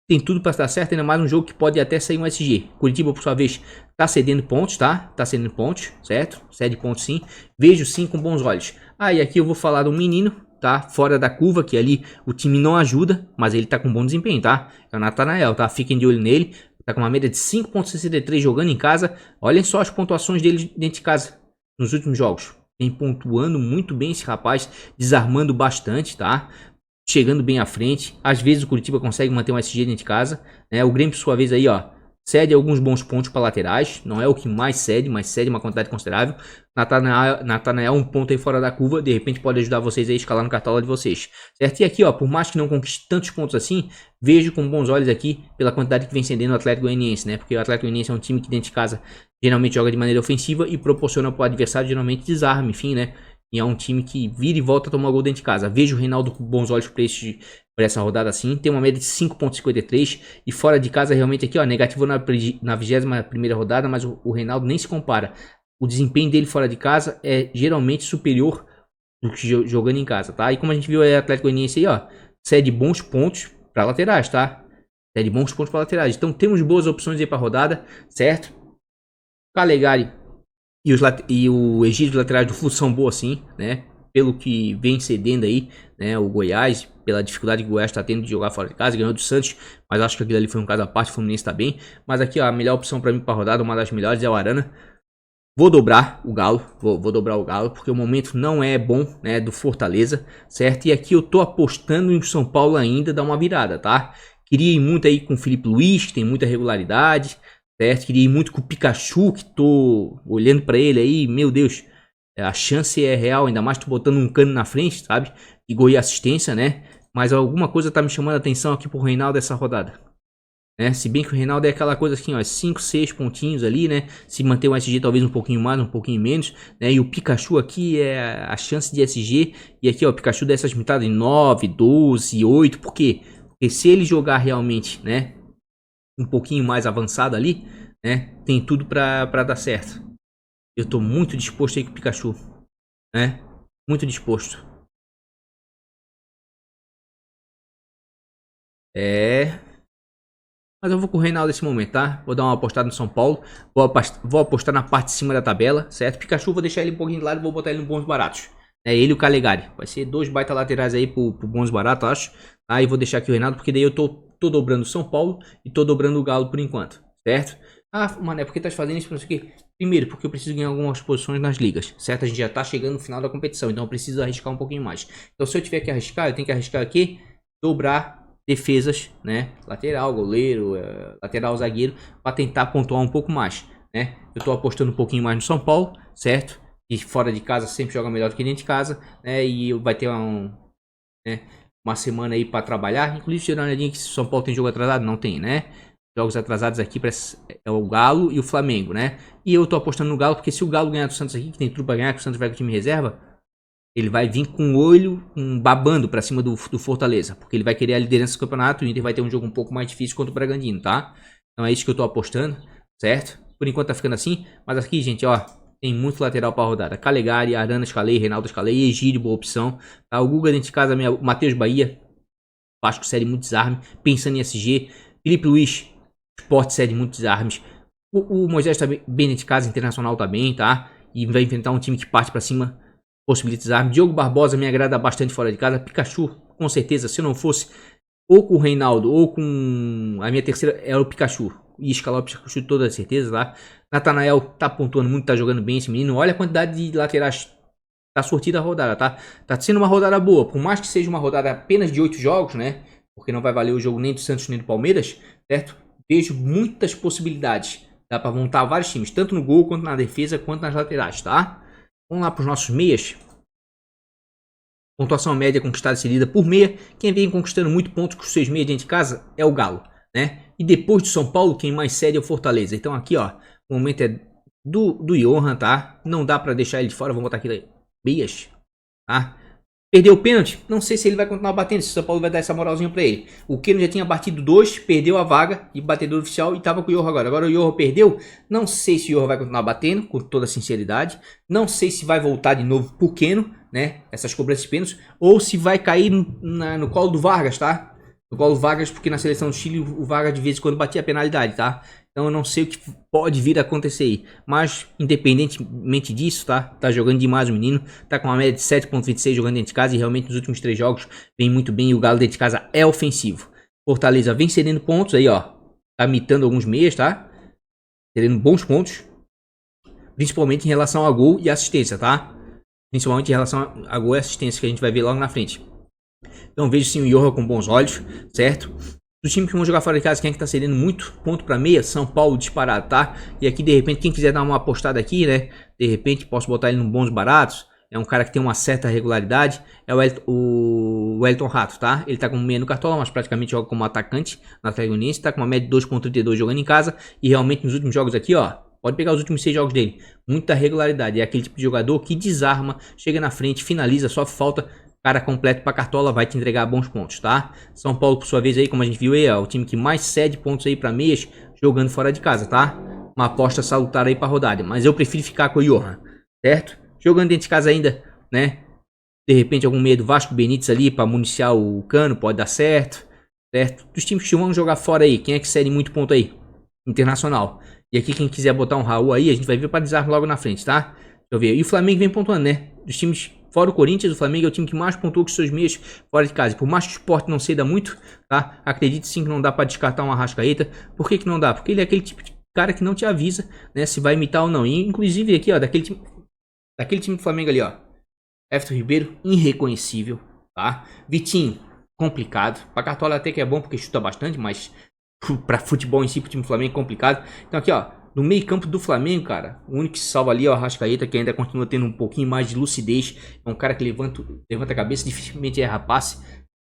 Tem tudo para dar certo, ainda mais um jogo que pode até sair um SG. Curitiba, por sua vez, tá cedendo pontos, tá? Tá cedendo pontos, certo? Cede pontos sim. Vejo sim com bons olhos. Ah, e aqui eu vou falar de um menino, tá? Fora da curva, que ali o time não ajuda, mas ele tá com bom desempenho, tá? É o Natanael, tá? Fiquem de olho nele. Tá com uma média de 5.63 jogando em casa. Olhem só as pontuações dele dentro de casa nos últimos jogos. Vem pontuando muito bem esse rapaz, desarmando bastante, tá? Chegando bem à frente. Às vezes o Curitiba consegue manter um SG dentro de casa, né? O Grêmio, por sua vez, aí, ó, cede alguns bons pontos para laterais. Não é o que mais cede, mas cede uma quantidade considerável. Natanael, um ponto aí fora da curva. De repente pode ajudar vocês a escalar no cartola de vocês, certo? E aqui, ó, por mais que não conquiste tantos pontos assim, vejo com bons olhos aqui pela quantidade que vem cedendo o Atlético Goianiense, né? Porque o Atlético Goianiense é um time que dentro de casa geralmente joga de maneira ofensiva e proporciona para o adversário geralmente desarme, enfim, né? E é um time que vira e volta a tomar gol dentro de casa. Vejo o Reinaldo com bons olhos para essa rodada assim. Tem uma média de 5.53. E fora de casa realmente aqui, ó, negativo na 21ª rodada. Mas o Reinaldo nem se compara. O desempenho dele fora de casa é geralmente superior do que jogando em casa, tá? E como a gente viu aí, o Atlético Goianiense aí, ó, cede bons pontos para laterais, tá? Cede bons pontos para laterais. Então temos boas opções aí para rodada, certo? Calegari e o Egídio laterais do Flu são boas sim, né? Pelo que vem cedendo aí, né? O Goiás, pela dificuldade que o Goiás está tendo de jogar fora de casa, ganhou do Santos, mas acho que aquilo ali foi um caso à parte, o Fluminense está bem. Mas aqui ó, a melhor opção para mim para rodada, uma das melhores é o Arana. Vou dobrar o Galo, vou dobrar o Galo, porque o momento não é bom, né, do Fortaleza, certo? E aqui eu tô apostando em São Paulo ainda dar uma virada, tá? Queria ir muito aí com o Felipe Luiz, que tem muita regularidade, certo? Queria ir muito com o Pikachu, que tô olhando pra ele aí, meu Deus, a chance é real, ainda mais tô botando um cano na frente, sabe? E gol e assistência, né? Mas alguma coisa tá me chamando a atenção aqui pro Reinaldo dessa rodada. né? Se bem que o Reinaldo é aquela coisa assim, ó, 5, 6 pontinhos ali, né? Se manter um SG talvez um pouquinho mais, um pouquinho menos, né? E o Pikachu aqui é a chance de SG. E aqui, ó, o Pikachu dessas mitadas em 9, 12, 8. Por quê? Porque se ele jogar realmente, né? Um pouquinho mais avançado ali, né? Tem tudo pra dar certo. Eu tô muito disposto aí com o Pikachu, né? Muito disposto. Mas eu vou com o Reinaldo nesse momento, tá? Vou dar uma apostada no São Paulo. Vou apostar na parte de cima da tabela, certo? Pikachu, vou deixar ele um pouquinho de lado e vou botar ele no bons baratos. É ele e o Calegari. Vai ser 2 baita laterais aí pro bons baratos, acho. Aí vou deixar aqui o Reinaldo, porque daí eu tô dobrando o São Paulo e tô dobrando o Galo por enquanto, certo? Ah, mano, é porque tá fazendo isso pra isso aqui? Primeiro, porque eu preciso ganhar algumas posições nas ligas, certo? A gente já tá chegando no final da competição, então eu preciso arriscar um pouquinho mais. Então se eu tiver que arriscar, eu tenho que arriscar aqui, dobrar defesas, né? Lateral, goleiro, lateral, zagueiro, para tentar pontuar um pouco mais, né? Eu tô apostando um pouquinho mais no São Paulo, certo? E fora de casa sempre joga melhor do que dentro de casa, né? E vai ter uma semana aí para trabalhar. Inclusive, tirando a olhadinha que São Paulo tem jogo atrasado, não tem, né? Jogos atrasados aqui é o Galo e o Flamengo, né? E eu tô apostando no Galo porque se o Galo ganhar do Santos aqui, que tem tudo para ganhar, que o Santos vai com o time reserva, ele vai vir com o olho babando pra cima do Fortaleza. Porque ele vai querer a liderança do campeonato. O Inter vai ter um jogo um pouco mais difícil contra o Bragantino, tá? Então é isso que eu tô apostando, certo? Por enquanto tá ficando assim. Mas aqui, gente, ó, tem muito lateral pra rodada. Calegari, Arana, escalei, Reinaldo escalei, Egídio, boa opção. Tá? O Guga dentro de casa, Matheus Bahia. Vasco cede muito desarme. Pensando em SG. Felipe Luiz, Sport cede muito desarmes. O Moisés tá bem dentro de casa, Internacional tá bem, tá? E vai enfrentar um time que parte pra cima. Possibilita desarme. Diogo Barbosa me agrada bastante fora de casa. Pikachu, com certeza, se eu não fosse ou com o Reinaldo ou com a minha terceira, era o Pikachu. E escalar o Pikachu toda certeza, tá? Natanael tá pontuando muito, tá jogando bem esse menino. Olha a quantidade de laterais. Tá sortida a rodada, tá? Tá sendo uma rodada boa. Por mais que seja uma rodada apenas de 8 jogos, né? Porque não vai valer o jogo nem do Santos nem do Palmeiras, certo? Vejo muitas possibilidades. Dá pra montar vários times, tanto no gol, quanto na defesa, quanto nas laterais, tá? Vamos lá para os nossos meias. Pontuação média conquistada e cedida por meia. Quem vem conquistando muito pontos com os seus meias dentro de casa é o Galo, né? E depois do São Paulo, quem mais cede é o Fortaleza. Então aqui, ó, o momento é do Johan, tá? Não dá para deixar ele de fora. Vamos botar aqui meias, tá? Perdeu o pênalti, não sei se ele vai continuar batendo, se o São Paulo vai dar essa moralzinha pra ele. O Keno já tinha batido 2, perdeu a vaga de batedor oficial e tava com o Johan agora. Agora o Johan perdeu, não sei se o Johan vai continuar batendo, com toda sinceridade. Não sei se vai voltar de novo pro Keno, né, essas cobranças de pênaltis. Ou se vai cair no colo do Vargas, tá? No colo do Vargas, porque na seleção do Chile o Vargas de vez em quando batia a penalidade, tá? Então eu não sei o que pode vir a acontecer aí. Mas, independentemente disso, tá? Tá jogando demais o menino. Tá com uma média de 7.26 jogando dentro de casa. E realmente nos últimos 3 jogos vem muito bem. E o Galo dentro de casa é ofensivo. Fortaleza vem cedendo pontos aí, ó. Tá mitando alguns meias, tá? Cedendo bons pontos. Principalmente em relação a gol e assistência, tá? Principalmente em relação a gol e assistência, que a gente vai ver logo na frente. Então vejo sim o Johan com bons olhos, certo? Dos times que vão jogar fora de casa, quem é que tá cedendo muito ponto para meia? São Paulo disparado, tá? E aqui, de repente, quem quiser dar uma apostada aqui, né? De repente, posso botar ele no bons baratos. É um cara que tem uma certa regularidade. É o Wellington Rato, tá? Ele tá com meia no Cartola, mas praticamente joga como atacante na Atlético Goianiense. Tá com uma média de 2.32 jogando em casa. E realmente, nos últimos jogos aqui, ó. Pode pegar os últimos 6 jogos dele. Muita regularidade. É aquele tipo de jogador que desarma, chega na frente, finaliza, só falta... Cara completo pra Cartola, vai te entregar bons pontos, tá? São Paulo, por sua vez, aí, como a gente viu aí, é o time que mais cede pontos aí pra meias jogando fora de casa, tá? Uma aposta salutar aí pra rodada. Mas eu prefiro ficar com o Johan, certo? Jogando dentro de casa ainda, né? De repente, algum meia do Vasco, Benítez ali pra municiar o Cano, pode dar certo, certo? Dos times que vão jogar fora aí, quem é que cede muito ponto aí? Internacional. E aqui, quem quiser botar um Raul aí, a gente vai ver pra desarme logo na frente, tá? Deixa eu ver. E o Flamengo vem pontuando, né? Dos times... Fora o Corinthians, o Flamengo é o time que mais pontuou com seus meias fora de casa. Por mais que o Sport não ceda muito, tá? Acredite sim que não dá pra descartar uma Arrascaeta. Por que não dá? Porque ele é aquele tipo de cara que não te avisa, né? Se vai imitar ou não. E, inclusive aqui, ó, daquele time do Flamengo ali, ó. Everton Ribeiro, irreconhecível, tá? Vitinho, complicado. Pra Cartola até que é bom porque chuta bastante, mas pra futebol em si, pro time do Flamengo, complicado. Então aqui, ó. No meio campo do Flamengo, cara, o único que se salva ali é o Arrascaeta, que ainda continua tendo um pouquinho mais de lucidez. É um cara que levanta a cabeça, dificilmente erra passe.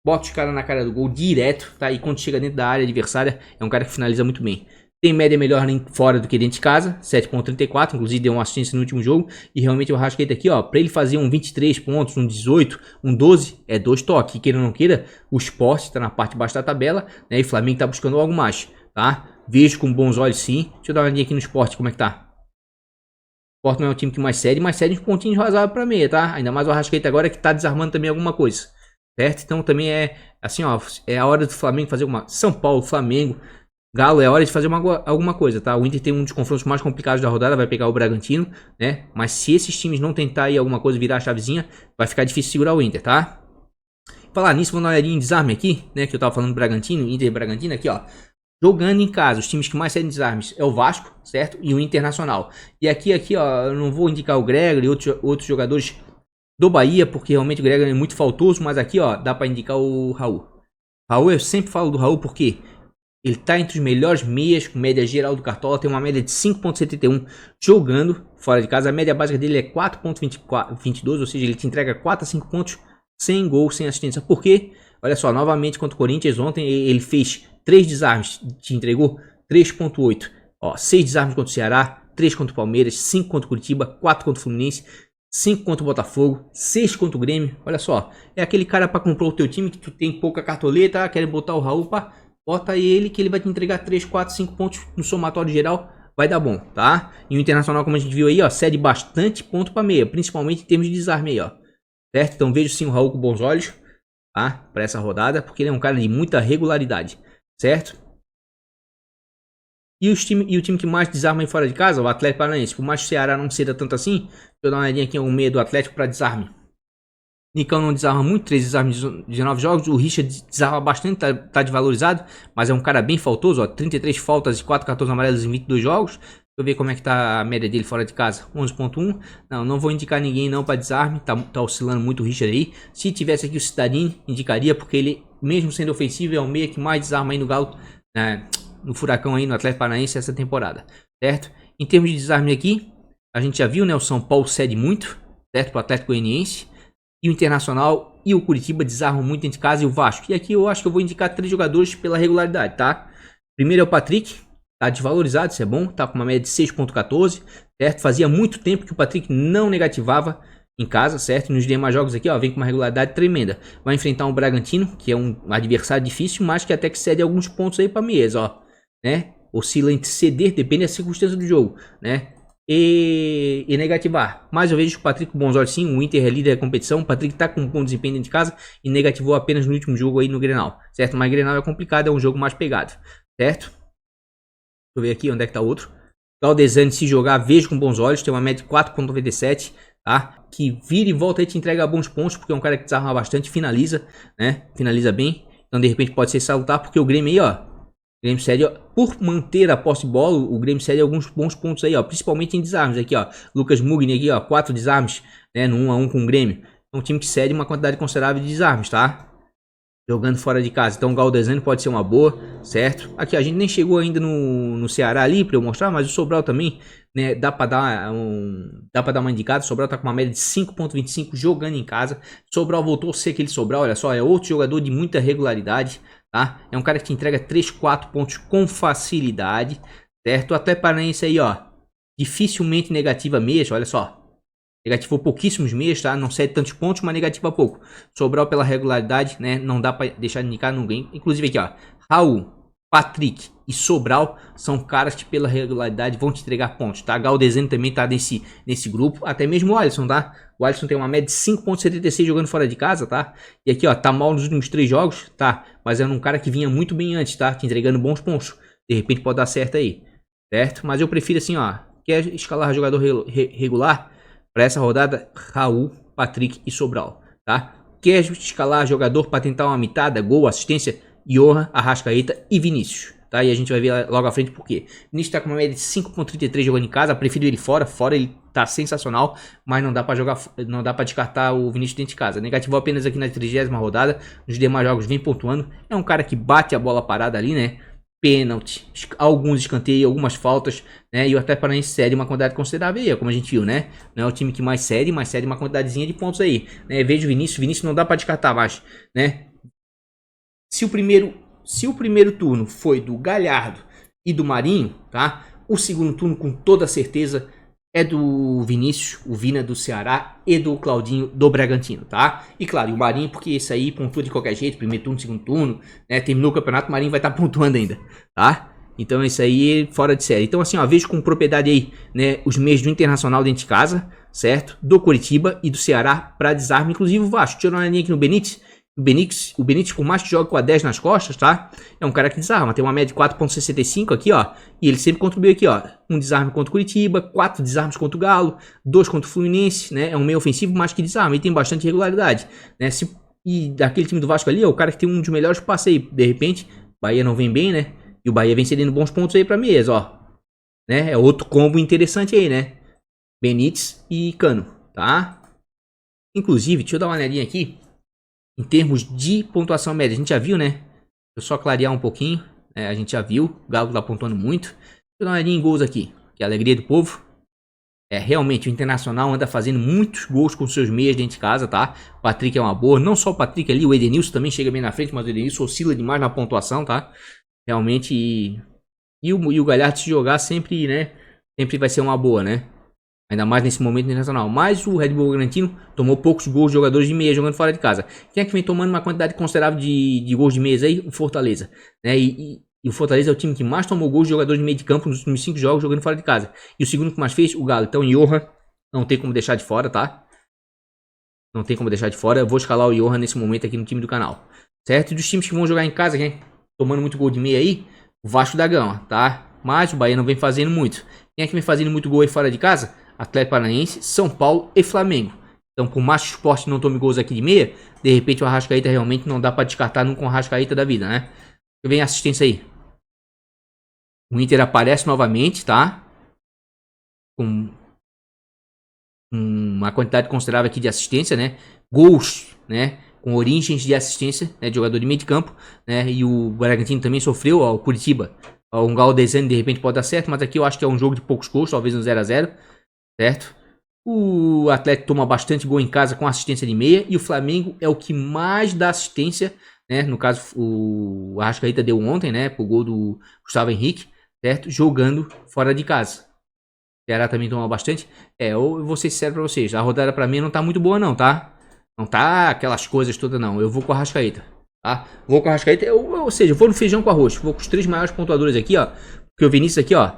bota os caras na cara do gol direto, tá? E quando chega dentro da área adversária, é um cara que finaliza muito bem. Tem média melhor fora do que dentro de casa, 7.34, inclusive deu uma assistência no último jogo. E realmente o Arrascaeta aqui, ó, pra ele fazer um 23 pontos, um 18, um 12, é 2 toques. E queira ou não queira, o Sport tá na parte de baixo da tabela, né? E o Flamengo tá buscando algo mais, tá? Vejo com bons olhos sim. Deixa eu dar uma olhadinha aqui no Sport, como é que tá. O Sport não é o time que mais cede uns pontinhos razoáveis pra meia, tá? Ainda mais o Arrascaeta agora que tá desarmando também alguma coisa, certo? Então também é assim, ó, é a hora do Flamengo fazer uma... São Paulo, Flamengo... Galo, é hora de fazer alguma coisa, tá? O Inter tem um dos confrontos mais complicados da rodada, vai pegar o Bragantino, né? Mas se esses times não tentar aí alguma coisa, virar a chavezinha, vai ficar difícil segurar o Inter, tá? Falar nisso, vou dar uma olhadinha em desarme aqui, né? Que eu tava falando do Bragantino, Inter e Bragantino aqui, ó. Jogando em casa, os times que mais cedem desarmes é o Vasco, certo? E o Internacional. E aqui, ó, eu não vou indicar o Gregory e outros jogadores do Bahia, porque realmente o Gregory é muito faltoso, mas aqui, ó, dá pra indicar o Raul. Raul, eu sempre falo do Raul porque... ele tá entre os melhores meias, com média geral do Cartola, tem uma média de 5.71 jogando fora de casa. A média básica dele é 4.22, ou seja, ele te entrega 4 a 5 pontos sem gol, sem assistência. Por quê? Olha só, novamente contra o Corinthians ontem, ele fez 3 desarmes, te entregou 3.8. Ó, 6 desarmes contra o Ceará, 3 contra o Palmeiras, 5 contra o Curitiba, 4 contra o Fluminense, 5 contra o Botafogo, 6 contra o Grêmio. Olha só, é aquele cara para comprar o teu time que tu tem pouca cartoleta, quer botar o Raul para... bota ele que ele vai te entregar 3, 4, 5 pontos no somatório geral. Vai dar bom, tá? E o Internacional, como a gente viu aí, ó, cede bastante ponto para meia. Principalmente em termos de desarme aí, ó. Certo? Então vejo sim o Raul com bons olhos, tá? Para essa rodada. Porque ele é um cara de muita regularidade. Certo? E o time que mais desarma aí fora de casa, o Atlético Paranaense. Por mais que o Ceará não ceda tanto assim. Deixa eu dar uma olhadinha aqui no meio do Atlético para desarme. Nicão não desarma muito, 3 desarmes de 19 jogos. O Richard desarma bastante, tá desvalorizado. Mas é um cara bem faltoso, ó. 33 faltas e 4 cartões amarelos em 22 jogos. Deixa eu ver como é que tá a média dele fora de casa. 11.1. Não vou indicar ninguém não para desarme. Tá oscilando muito o Richard aí. Se tivesse aqui o Cidadini, indicaria. Porque ele, mesmo sendo ofensivo, é o meia que mais desarma aí no Galo. No Furacão aí, no Atlético Paranaense essa temporada. Certo? Em termos de desarme aqui, a gente já viu, né? O São Paulo cede muito, certo? Pro Atlético Goianiense. E o Internacional e o Curitiba desarmam muito dentro de casa, e o Vasco. E aqui eu acho que eu vou indicar 3 jogadores pela regularidade, tá? Primeiro é o Patrick, tá desvalorizado, isso é bom, tá com uma média de 6.14, certo? Fazia muito tempo que o Patrick não negativava em casa, certo? Nos demais jogos aqui, ó, vem com uma regularidade tremenda. Vai enfrentar um Bragantino, que é um adversário difícil, mas que até que cede alguns pontos aí pra mesa, ó, né? Oscila entre ceder, depende da circunstância do jogo, né? E negativar. Mas eu vejo o Patrick com bons olhos sim. O Inter é líder da competição. O Patrick tá com um bom desempenho dentro de casa e negativou apenas no último jogo aí no Grenal, certo? Mas Grenal é complicado, é um jogo mais pegado, certo? Deixa eu ver aqui onde é que tá outro. Galdesani, se jogar, vejo com bons olhos. Tem uma média de 4.97, tá? Que vira e volta e te entrega bons pontos, porque é um cara que desarma bastante, finaliza, né? Finaliza bem. Então de repente pode ser salutar, porque o Grêmio aí, ó, o Grêmio cede, por manter a posse de bola, o Grêmio cede alguns bons pontos aí, ó, principalmente em desarmes. Aqui, ó, Lucas Mugni aqui, ó, 4 desarmes, né, no 1 a 1 com o Grêmio. É um time que cede uma quantidade considerável de desarmes, tá? Jogando fora de casa. Então o Galdesani pode ser uma boa, certo? Aqui a gente nem chegou ainda no Ceará ali para eu mostrar, mas o Sobral também, né, dá para dar uma indicada. O Sobral tá com uma média de 5.25 jogando em casa. O Sobral voltou a ser aquele Sobral, olha só, é outro jogador de muita regularidade, tá? É um cara que te entrega 3, 4 pontos com facilidade, certo? Até Paranaense aí, ó, dificilmente negativa mesmo, olha só. Negativou pouquíssimos meias, tá? Não cede tantos pontos, mas negativa pouco. Sobral pela regularidade, né? Não dá pra deixar de indicar ninguém. Inclusive aqui, ó. Raul, Patrick e Sobral são caras que pela regularidade vão te entregar pontos, tá? Galdesani também tá nesse grupo. Até mesmo o Alisson, tá? O Alisson tem uma média de 5.76 jogando fora de casa, tá? E aqui, ó, tá mal nos últimos 3 jogos, tá? Mas é um cara que vinha muito bem antes, tá? Te entregando bons pontos. De repente pode dar certo aí, certo? Mas eu prefiro assim, ó. Quer escalar jogador regular? Para essa rodada, Raul, Patrick e Sobral, tá? Quer escalar jogador para tentar uma mitada, gol, assistência, Johan, Arrascaeta e Vinícius, tá? E a gente vai ver logo à frente por quê. Vinícius tá com uma média de 5.33 jogando em casa, prefiro ele fora ele tá sensacional, mas não dá para jogar, não dá para descartar o Vinícius dentro de casa. Negativou apenas aqui na 30ª rodada, nos demais jogos vem pontuando, é um cara que bate a bola parada ali, né? Pênalti, alguns escanteios, algumas faltas, né? E o Atlético Paranaense cede uma quantidade considerável aí, como a gente viu, né? Não é o time que mais cede, mas cede uma quantidadezinha de pontos aí, né? Vejo o Vinícius não dá para descartar mais, né? Se o primeiro turno foi do Galhardo e do Marinho, tá? O segundo turno, com toda certeza, é do Vinícius, o Vina do Ceará, e do Claudinho do Bragantino, tá? E claro, o Marinho, porque esse aí pontua de qualquer jeito, primeiro turno, segundo turno, né? Terminou o campeonato, o Marinho vai estar pontuando ainda, tá? Então isso aí fora de série. Então assim, ó, vejo com propriedade aí, né, os meios do Internacional dentro de casa, certo? Do Coritiba e do Ceará para desarme, inclusive o Vasco. Tirou uma linha aqui no Benítez. O Benítez, por mais que jogue com a 10 nas costas, tá? É um cara que desarma. Tem uma média de 4.65 aqui, ó. E ele sempre contribuiu aqui, ó. Um desarme contra o Coritiba, 4 desarmes contra o Galo, 2 contra o Fluminense, né? É um meio ofensivo, mas que desarma. E tem bastante regularidade, né? E daquele time do Vasco ali, ó, o cara que tem um dos melhores passes aí. De repente, Bahia não vem bem, né? E o Bahia vem cedendo bons pontos aí pra mesa, ó. Né? É outro combo interessante aí, né? Benítez e Cano, tá? Inclusive, deixa eu dar uma olhadinha aqui. Em termos de pontuação média, a gente já viu, né? Deixa eu só clarear um pouquinho. A gente já viu. O Galo tá pontuando muito. Deixa eu dar uma olhadinha em gols aqui. Que é a alegria do povo. Realmente, o Internacional anda fazendo muitos gols com seus meias dentro de casa, tá? O Patrick é uma boa. Não só o Patrick ali, o Edenilson também chega bem na frente, mas o Edenilson oscila demais na pontuação, tá? Realmente. E o Galhardo, se jogar, sempre, né? Sempre vai ser uma boa, né? Ainda mais nesse momento internacional. Mas o Red Bull Bragantino tomou poucos gols de jogadores de meia jogando fora de casa. Quem é que vem tomando uma quantidade considerável de gols de meias aí? O Fortaleza, né? E o Fortaleza é o time que mais tomou gols de jogadores de meio de campo nos últimos 5 jogos jogando fora de casa. E o segundo que mais fez, o Galo. Então, Johan, não tem como deixar de fora, tá? Não tem como deixar de fora. Eu vou escalar o Johan nesse momento aqui no time do canal. Certo? E dos times que vão jogar em casa, quem tomando muito gol de meia aí? O Vasco da Gama, tá? Mas o Bahia não vem fazendo muito. Quem é que vem fazendo muito gol aí fora de casa? Atlético Paranaense, São Paulo e Flamengo. Então, por mais que o Sport não tome gols aqui de meia, de repente o Arrascaeta realmente não dá pra descartar nunca um Arrascaeta da vida, né? Vem a assistência aí. O Inter aparece novamente, tá? Com uma quantidade considerável aqui de assistência, né? Gols, né? Com origens de assistência, né? De jogador de meio de campo, né? E o Bragantino também sofreu, ó, o Curitiba. Ó, um Galdesani de repente pode dar certo, mas aqui eu acho que é um jogo de poucos gols, talvez um 0 a 0, certo? O Atlético toma bastante gol em casa com assistência de meia. E o Flamengo é o que mais dá assistência, né? No caso, o Arrascaeta deu ontem, né? Pro gol do Gustavo Henrique, certo? Jogando fora de casa. O Ceará também toma bastante. Eu vou ser sincero pra vocês. A rodada pra mim não tá muito boa não, tá? Não tá aquelas coisas todas não. Eu vou com o Arrascaeta, tá? Vou com o Arrascaeta. Ou seja, eu vou no feijão com arroz. Vou com os 3 maiores pontuadores aqui, ó. Porque o Vinícius aqui, ó,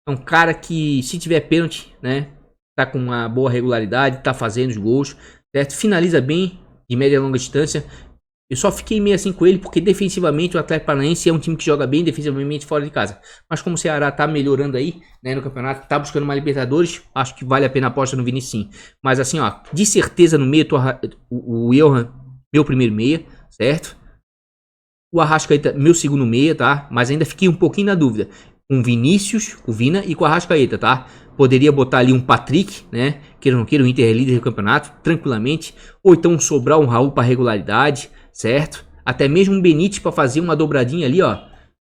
é um cara que, se tiver pênalti, né? Tá com uma boa regularidade, tá fazendo os gols, certo? Finaliza bem, de média e longa distância. Eu só fiquei meio assim com ele, porque defensivamente o Atlético Paranaense é um time que joga bem defensivamente fora de casa. Mas como o Ceará tá melhorando aí, né, no campeonato, tá buscando uma Libertadores, acho que vale a pena a aposta no Vinícius sim. Mas assim, ó, de certeza no meio, o Johan, meu primeiro meia, certo? O Arrascaeta, meu segundo meia, tá? Mas ainda fiquei um pouquinho na dúvida. Com Vinícius, o Vina e com o Arrascaeta, tá? Poderia botar ali um Patrick, né? Queira ou não queira, o Inter é líder do campeonato, tranquilamente. Ou então sobrar um Raul para regularidade, certo? Até mesmo um Benítez para fazer uma dobradinha ali, ó.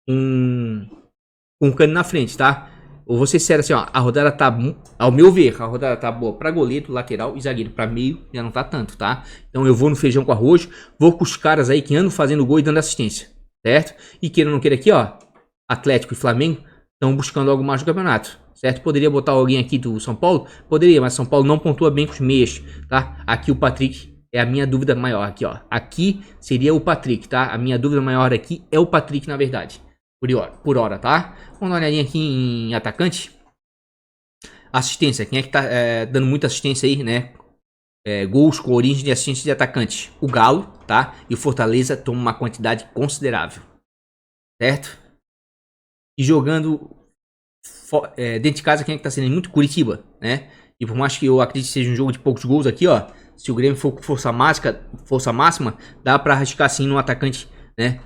Um Cano na frente, tá? Eu vou ser sério assim, ó. A rodada tá, ao meu ver, a rodada tá boa para goleiro, lateral e zagueiro. Para meio já não tá tanto, tá? Então eu vou no feijão com arroz. Vou com os caras aí que andam fazendo gol e dando assistência, certo? E queira ou não queira aqui, ó. Atlético e Flamengo estão buscando algo mais do campeonato, certo? Poderia botar alguém aqui do São Paulo? Poderia, mas São Paulo não pontua bem com os meias, tá? Aqui o Patrick é a minha dúvida maior, aqui, ó. Aqui seria o Patrick, tá? A minha dúvida maior aqui é o Patrick, na verdade. Por hora, tá? Vamos dar uma olhadinha aqui em atacante. Assistência, quem é que tá dando muita assistência aí, né? Gols com origem de assistência de atacante. O Galo, tá? E o Fortaleza toma uma quantidade considerável, certo? E jogando dentro de casa, quem é que tá sendo muito? Curitiba, né? E por mais que eu acredite que seja um jogo de poucos gols aqui, ó. Se o Grêmio for com força máxima, dá pra arriscar sim no atacante, né?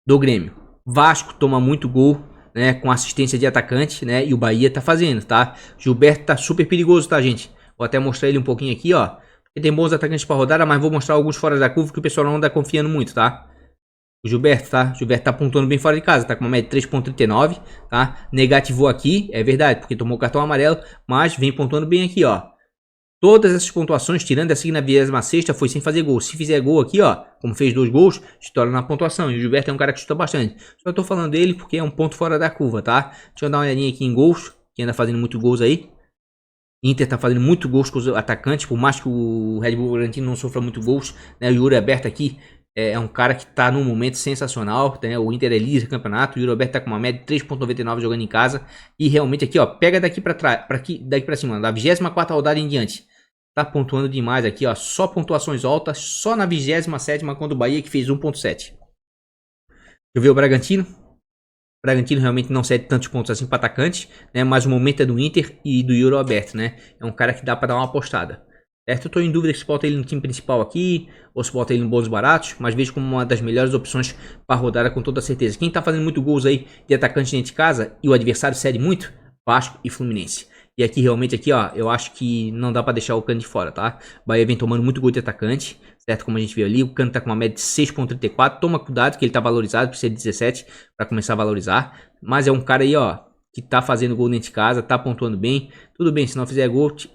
Do Grêmio. Vasco toma muito gol, né? Com assistência de atacante, né? E o Bahia tá fazendo, tá? Gilberto tá super perigoso, tá, gente? Vou até mostrar ele um pouquinho aqui, ó. Porque tem bons atacantes pra rodada, mas vou mostrar alguns fora da curva que o pessoal não anda confiando muito, tá? O Gilberto, tá? Gilberto tá pontuando bem fora de casa, tá com uma média de 3.39, tá? Negativou aqui, é verdade, porque tomou o cartão amarelo, mas vem pontuando bem aqui, ó. Todas essas pontuações, tirando essa aqui na 26ª, foi sem fazer gol. Se fizer gol aqui, ó, como fez 2 gols, estoura na pontuação. E o Gilberto é um cara que chuta bastante. Só tô falando dele porque é um ponto fora da curva, tá? Deixa eu dar uma olhadinha aqui em gols, que anda fazendo muito gols aí. Inter tá fazendo muito gols com os atacantes, por mais que o Red Bull Bragantino não sofra muito gols, né? O Yuri Alberto aqui é um cara que tá num momento sensacional, né? O Inter é líder do campeonato, o Yuri Alberto tá com uma média de 3.99 jogando em casa. E realmente aqui, ó, pega daqui pra trás, daqui pra cima, da 24ª rodada em diante. Tá pontuando demais aqui, ó, só pontuações altas, só na 27ª contra o Bahia que fez 1.7. Eu vi o Bragantino. O Bragantino realmente não cede tantos pontos assim para atacante, né? Mas o momento é do Inter e do Yuri Alberto, né? É um cara que dá para dar uma apostada. Certo? Eu tô em dúvida se bota ele no time principal aqui ou se bota ele no bônus baratos, mas vejo como uma das melhores opções para rodada com toda certeza. Quem tá fazendo muito gols aí de atacante dentro de casa e o adversário cede muito, Vasco e Fluminense. E aqui realmente aqui, ó, eu acho que não dá para deixar o Cano de fora, tá? O Bahia vem tomando muito gol de atacante, certo? Como a gente viu ali, o Cano tá com uma média de 6.34. Toma cuidado que ele tá valorizado, precisa de 17 para começar a valorizar. Mas é um cara aí, ó, que tá fazendo gol dentro de casa, tá pontuando bem. Tudo bem, se não fizer gol, te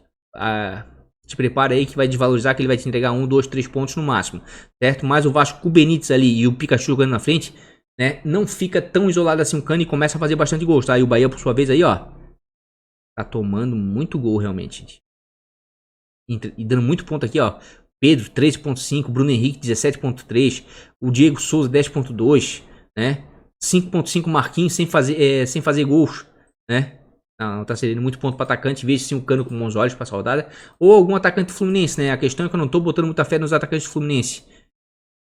prepara aí que vai desvalorizar, que ele vai te entregar 1, 2, 3 pontos no máximo, certo? Mas o Vasco com o Benítez ali e o Pikachu jogando na frente, né? Não fica tão isolado assim o Cano e começa a fazer bastante gols, tá? E o Bahia, por sua vez, aí, ó, tá tomando muito gol realmente. E dando muito ponto aqui, ó. Pedro 13.5, Bruno Henrique 17.3, o Diego Souza 10.2, né? 5.5 Marquinhos sem fazer gols, né? Não tá cedendo muito ponto para atacante, veja sim o Cano com bons olhos para essa rodada. Ou algum atacante Fluminense, né? A questão é que eu não tô botando muita fé nos atacantes Fluminense,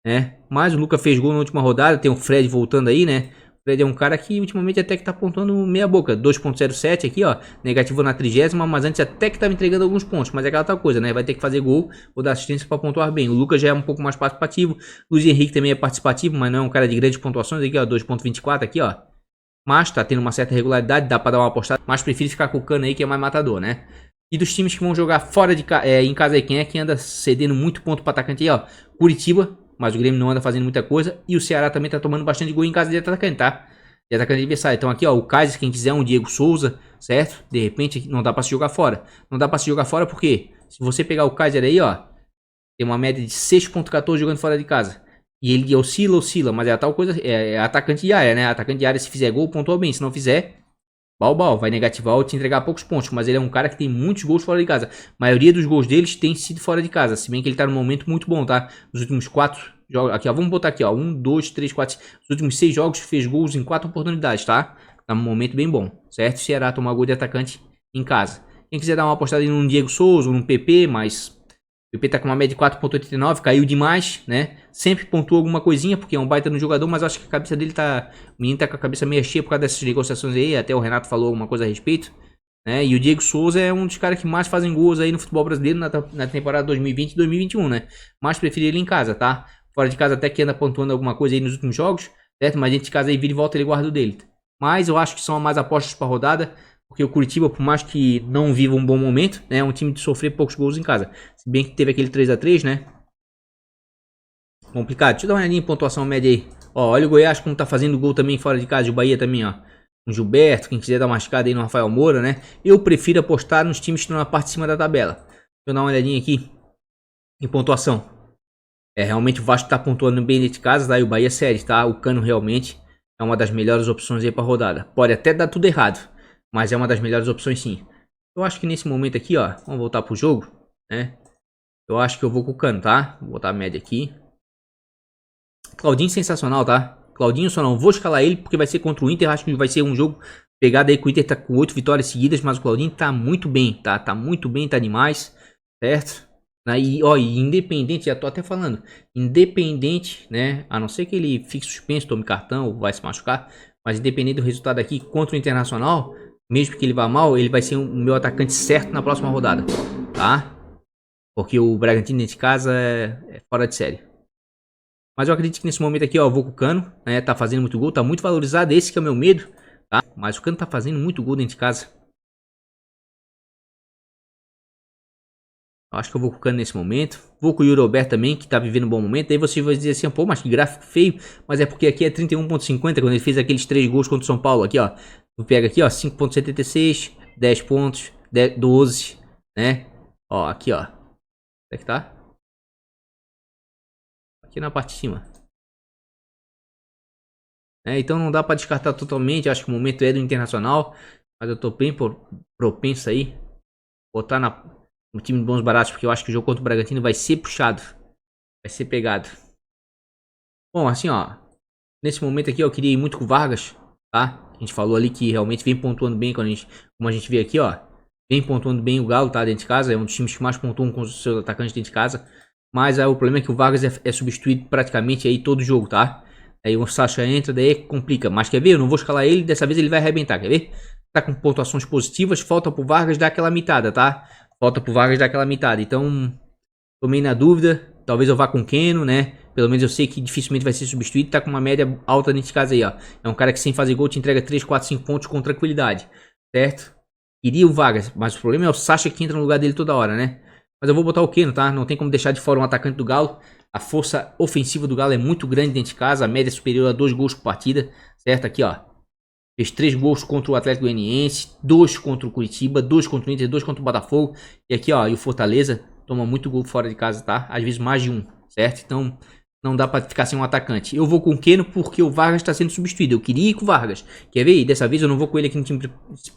né? Mas o Lucas fez gol na última rodada, tem o Fred voltando aí, né? O Fred é um cara que ultimamente até que tá apontando meia boca. 2.07 aqui, ó. Negativo na 30ª, mas antes até que tava entregando alguns pontos. Mas é aquela tal coisa, né? Vai ter que fazer gol ou dar assistência para pontuar bem. O Lucas já é um pouco mais participativo. O Luiz Henrique também é participativo, mas não é um cara de grandes pontuações. Aqui, ó. 2.24 aqui, ó. Mas tá tendo uma certa regularidade, dá para dar uma apostada. Mas prefiro ficar com o Cano aí, que é mais matador, né? E dos times que vão jogar fora de em casa aí, quem é que anda cedendo muito ponto para atacante aí, ó? Curitiba. Mas o Grêmio não anda fazendo muita coisa. E o Ceará também tá tomando bastante gol em casa de atacante, tá? De atacante adversário. Então aqui, ó, o Kaiser, quem quiser, um Diego Souza, certo? De repente, não dá pra se jogar fora. Não dá pra se jogar fora porque se você pegar o Kaiser aí, ó, tem uma média de 6.14 jogando fora de casa. E ele oscila, mas é a tal coisa, é atacante de área, né? Atacante de área, se fizer gol, pontua bem. Se não fizer, bal, vai negativar ou te entregar poucos pontos. Mas ele é um cara que tem muitos gols fora de casa. A maioria dos gols deles tem sido fora de casa. Se bem que ele tá num momento muito bom, tá? Nos últimos 4 jogos. Aqui, ó. Vamos botar aqui, ó. 1, 2, 3, 4. Os últimos 6 jogos fez gols em 4 oportunidades, tá? Tá num momento bem bom, certo? Ceará tomar gol de atacante em casa. Quem quiser dar uma apostada num Diego Souza ou num PP, mas o PP tá com uma média de 4.89, caiu demais, né? Sempre pontua alguma coisinha, porque é um baita no jogador, mas acho que a cabeça dele tá... O menino tá com a cabeça meio cheia por causa dessas negociações aí, até o Renato falou alguma coisa a respeito, né? E o Diego Souza é um dos caras que mais fazem gols aí no futebol brasileiro na temporada 2020 e 2021, né? Mas prefiro ele em casa, tá? Fora de casa até que anda pontuando alguma coisa aí nos últimos jogos, certo? Mas dentro de casa aí vira e volta ele guarda o dele. Mas eu acho que são mais apostas pra rodada, porque o Curitiba, por mais que não viva um bom momento, né, é um time de sofrer poucos gols em casa. Se bem que teve aquele 3x3, né? Complicado. Deixa eu dar uma olhadinha em pontuação média aí. Ó, olha o Goiás como tá fazendo gol também fora de casa. O Bahia também, ó. O Gilberto, quem quiser dar uma escada aí no Rafael Moura, né? Eu prefiro apostar nos times que estão na parte de cima da tabela. Deixa eu dar uma olhadinha aqui em pontuação. Realmente o Vasco tá pontuando bem dentro de casa, tá? E o Bahia sério, tá? O Cano realmente é uma das melhores opções aí pra rodada. Pode até dar tudo errado, mas é uma das melhores opções sim. Eu acho que nesse momento aqui, ó, vamos voltar pro jogo, né? Eu acho que eu vou com o Cano, tá? Vou botar a média aqui. Claudinho sensacional, tá? Claudinho só não vou escalar ele porque vai ser contra o Inter. Acho que vai ser um jogo pegado aí que o Inter tá com 8 vitórias seguidas, mas o Claudinho tá muito bem, tá? Tá muito bem, tá demais, certo? E, ó, independente, já tô até falando, independente, né? A não ser que ele fique suspenso, tome cartão ou vai se machucar, mas independente do resultado aqui contra o Internacional, mesmo que ele vá mal, ele vai ser o meu atacante certo na próxima rodada, tá? Porque o Bragantino dentro de casa é fora de série. Mas eu acredito que nesse momento aqui, ó, eu vou com o Cano, né? Tá fazendo muito gol, tá muito valorizado, esse que é o meu medo, tá? Mas o Cano tá fazendo muito gol dentro de casa. Acho que eu vou com o Cano nesse momento. Vou com o Yuri Alberto também, que tá vivendo um bom momento. Aí você vai dizer assim, pô, mas que gráfico feio. Mas é porque aqui é 31.50, quando ele fez aqueles 3 gols contra o São Paulo. Aqui, ó. Tu pega aqui, ó, 5.76, 10 pontos, 12, né? Ó, aqui, ó. Onde é que tá? Aqui na parte de cima. Então não dá pra descartar totalmente. Acho que o momento é do Internacional. Mas eu tô bem propenso aí. Botar no time de bons baratos. Porque eu acho que o jogo contra o Bragantino vai ser puxado. Vai ser pegado. Bom, assim, ó. Nesse momento aqui, eu queria ir muito com o Vargas. Tá? A gente falou ali que realmente vem pontuando bem. Como a gente vê aqui, ó. Vem pontuando bem o Galo, tá? Dentro de casa. É um dos times que mais pontuam com os seus atacantes dentro de casa. Mas aí, o problema é que o Vargas é substituído praticamente aí todo jogo, tá? Aí o Sacha entra, daí complica. Mas quer ver? Eu não vou escalar ele, dessa vez ele vai arrebentar, quer ver? Tá com pontuações positivas, falta pro Vargas dar aquela mitada, tá? Falta pro Vargas dar aquela mitada. Então, tomei na dúvida. Talvez eu vá com o Keno, né? Pelo menos eu sei que dificilmente vai ser substituído. Tá com uma média alta nesse caso aí, ó. É um cara que sem fazer gol te entrega 3, 4, 5 pontos com tranquilidade. Certo? Queria o Vargas, mas o problema é o Sacha que entra no lugar dele toda hora, né? Mas eu vou botar o Keno, tá? Não tem como deixar de fora um atacante do Galo. A força ofensiva do Galo é muito grande dentro de casa. A média é superior a 2 gols por partida. Certo? Aqui, ó. Fez 3 gols contra o Atlético Goianiense. 2 contra o Curitiba. 2 contra o Inter. 2 contra o Botafogo. E aqui, ó. E o Fortaleza toma muito gol fora de casa, tá? Às vezes mais de um. Certo? Então não dá pra ficar sem um atacante. Eu vou com o Keno porque o Vargas tá sendo substituído. Eu queria ir com o Vargas. Quer ver? E dessa vez eu não vou com ele aqui no time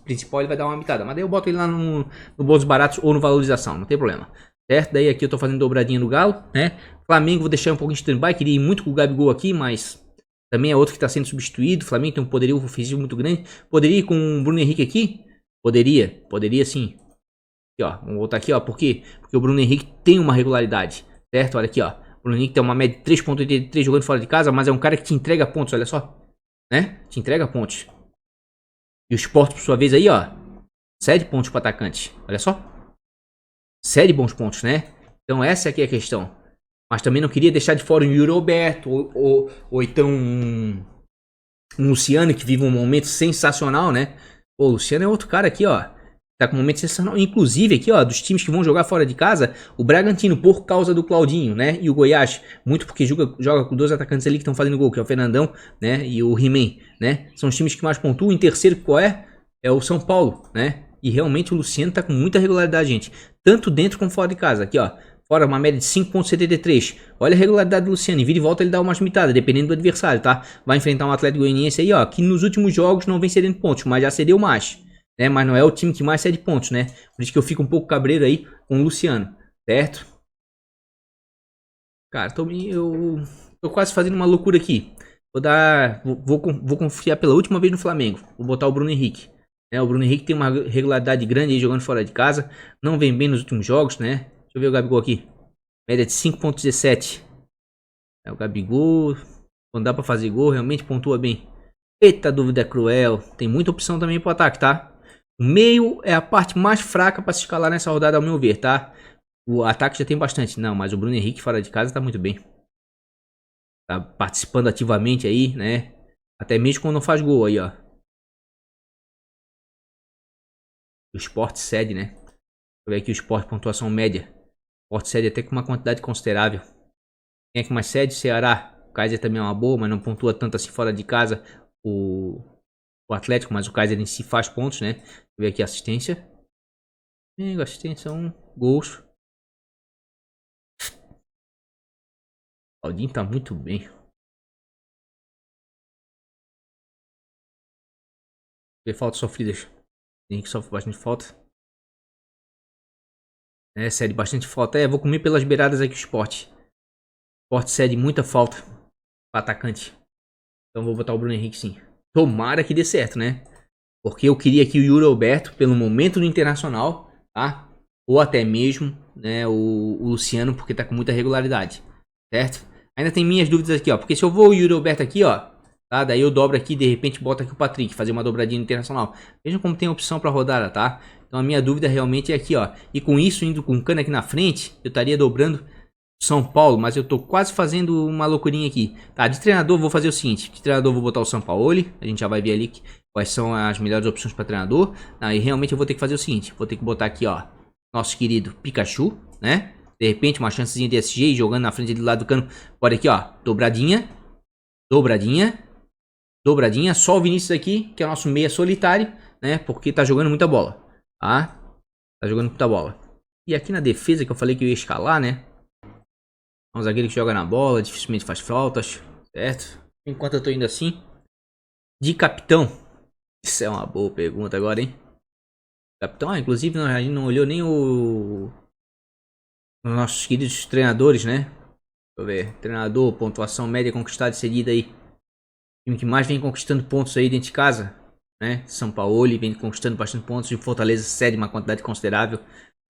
principal. Ele vai dar uma mitada. Mas daí eu boto ele lá no Bônus Baratos ou no Valorização. Não tem problema. Certo? Daí aqui eu tô fazendo dobradinha no Galo, né? Flamengo vou deixar um pouquinho de stand-by. Queria ir muito com o Gabigol aqui, mas também é outro que tá sendo substituído. O Flamengo tem um poderio ofensivo muito grande. Poderia ir com o Bruno Henrique aqui? Poderia sim. Aqui, ó. Vamos voltar aqui, ó. Por quê? Porque o Bruno Henrique tem uma regularidade, certo? Olha aqui, ó. O Bruno Henrique tem uma média de 3.83 jogando fora de casa, mas é um cara que te entrega pontos, olha só. Né? Te entrega pontos. E o Sport, por sua vez, aí, ó. 7 pontos para atacante. Olha só. 7 bons pontos, né? Então essa aqui é a questão. Mas também não queria deixar de fora o Yuri Alberto ou então um Luciano que vive um momento sensacional, né? O Luciano é outro cara aqui, ó. Tá com um momento sensacional. Inclusive aqui, ó, dos times que vão jogar fora de casa, o Bragantino por causa do Claudinho, né? E o Goiás, muito porque joga com 2 atacantes ali que estão fazendo gol, que é o Fernandão, né? E o He-Man, né? São os times que mais pontuam. Em terceiro, qual é? É o São Paulo, né? E realmente o Luciano tá com muita regularidade, gente. Tanto dentro como fora de casa. Aqui, ó. Fora uma média de 5.73. Olha a regularidade do Luciano. E vira e volta ele dá umas mitadas, dependendo do adversário, tá? Vai enfrentar um Atlético Goianiense aí, ó. Que nos últimos jogos não vem cedendo pontos, mas já cedeu mais. Né? Mas não é o time que mais cede pontos, né? Por isso que eu fico um pouco cabreiro aí com o Luciano. Certo? Cara, eu tô quase fazendo uma loucura aqui. Vou confiar pela última vez no Flamengo. Vou botar o Bruno Henrique. O Bruno Henrique tem uma regularidade grande aí jogando fora de casa. Não vem bem nos últimos jogos, né? Deixa eu ver o Gabigol aqui. Média de 5.17. O Gabigol, quando dá pra fazer gol, realmente pontua bem. Eita, dúvida cruel. Tem muita opção também pro ataque, tá? O meio é a parte mais fraca pra se escalar nessa rodada, ao meu ver, tá? O ataque já tem bastante. Não, mas o Bruno Henrique fora de casa tá muito bem. Tá participando ativamente aí, né? Até mesmo quando não faz gol aí, ó. O Sport cede, né? Deixa eu ver aqui o Sport, pontuação média. O Sport cede até com uma quantidade considerável. Quem é que mais cede? Ceará. O Kaiser também é uma boa, mas não pontua tanto assim fora de casa. O Atlético, mas o Kaiser em si faz pontos, né? Deixa eu ver aqui a assistência. Assistência 1, gols. O Claudinho tá muito bem. Vê faltas sofridas. Tem que sofre bastante falta. Cede bastante falta. Vou comer pelas beiradas aqui o Sport. O Sport cede muita falta para atacante. Então vou botar o Bruno Henrique sim. Tomara que dê certo, né? Porque eu queria que o Yuri Alberto, pelo momento do Internacional, tá? Ou até mesmo, né, o Luciano, porque tá com muita regularidade. Certo? Ainda tem minhas dúvidas aqui, ó. Porque se eu vou o Yuri Alberto aqui, ó. Tá? Daí eu dobro aqui, de repente boto aqui o Patrick, fazer uma dobradinha no Internacional. Vejam como tem opção pra rodada, tá? Então a minha dúvida realmente é aqui, ó. E com isso, indo com o Cano aqui na frente, eu estaria dobrando São Paulo, mas eu tô quase fazendo uma loucurinha aqui. Tá, de treinador vou fazer o seguinte. De treinador vou botar o Sampaoli. A gente já vai ver ali quais são as melhores opções para treinador. E realmente eu vou ter que fazer o seguinte. Vou ter que botar aqui, ó. Nosso querido Pikachu, né? De repente uma chancezinha de SG jogando na frente do lado do Cano. Pode aqui, ó. Dobradinha. Dobradinha. Dobradinha. Só o Vinícius aqui, que é o nosso meia solitário, né? Porque tá jogando muita bola. Tá? Tá jogando muita bola. E aqui na defesa, que eu falei que eu ia escalar, né? É um zagueiro que joga na bola, dificilmente faz faltas, certo? Enquanto eu tô indo assim. De capitão. Isso é uma boa pergunta agora, hein? Capitão, inclusive a gente não olhou nem os nossos queridos treinadores, né? Deixa eu ver. Treinador, pontuação média conquistada e cedida aí. O time que mais vem conquistando pontos aí dentro de casa, né? São Paulo vem conquistando bastante pontos. E Fortaleza cede uma quantidade considerável.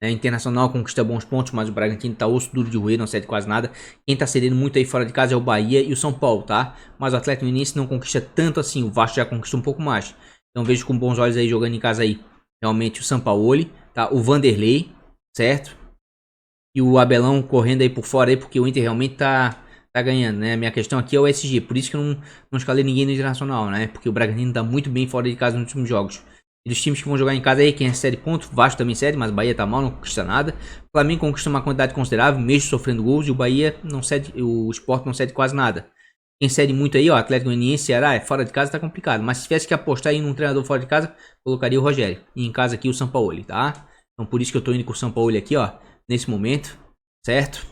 Internacional conquista bons pontos, mas o Bragantino tá osso duro de roer, não cede quase nada. Quem tá cedendo muito aí fora de casa é o Bahia e o São Paulo, tá? Mas o Atlético Mineiro não conquista tanto assim, o Vasco já conquista um pouco mais. Então vejo com bons olhos aí jogando em casa aí. Realmente o Sampaoli, tá? O Vanderlei, certo? E o Abelão correndo aí por fora aí, porque o Inter realmente tá ganhando, né? Minha questão aqui é o SG, por isso que eu não escalei ninguém no Internacional, né? Porque o Bragantino tá muito bem fora de casa nos últimos jogos. E dos times que vão jogar em casa aí, quem recebe pontos, Vasco também cede, mas o Bahia tá mal, não conquista nada. O Flamengo conquista uma quantidade considerável, mesmo sofrendo gols, e o Bahia não cede, o Sport não cede quase nada. Quem cede muito aí, ó, Atlético Goianiense, Ceará, fora de casa tá complicado. Mas se tivesse que apostar em um treinador fora de casa, colocaria o Rogério. E em casa aqui o Sampaoli, tá? Então por isso que eu tô indo com o Sampaoli aqui, ó, nesse momento, certo?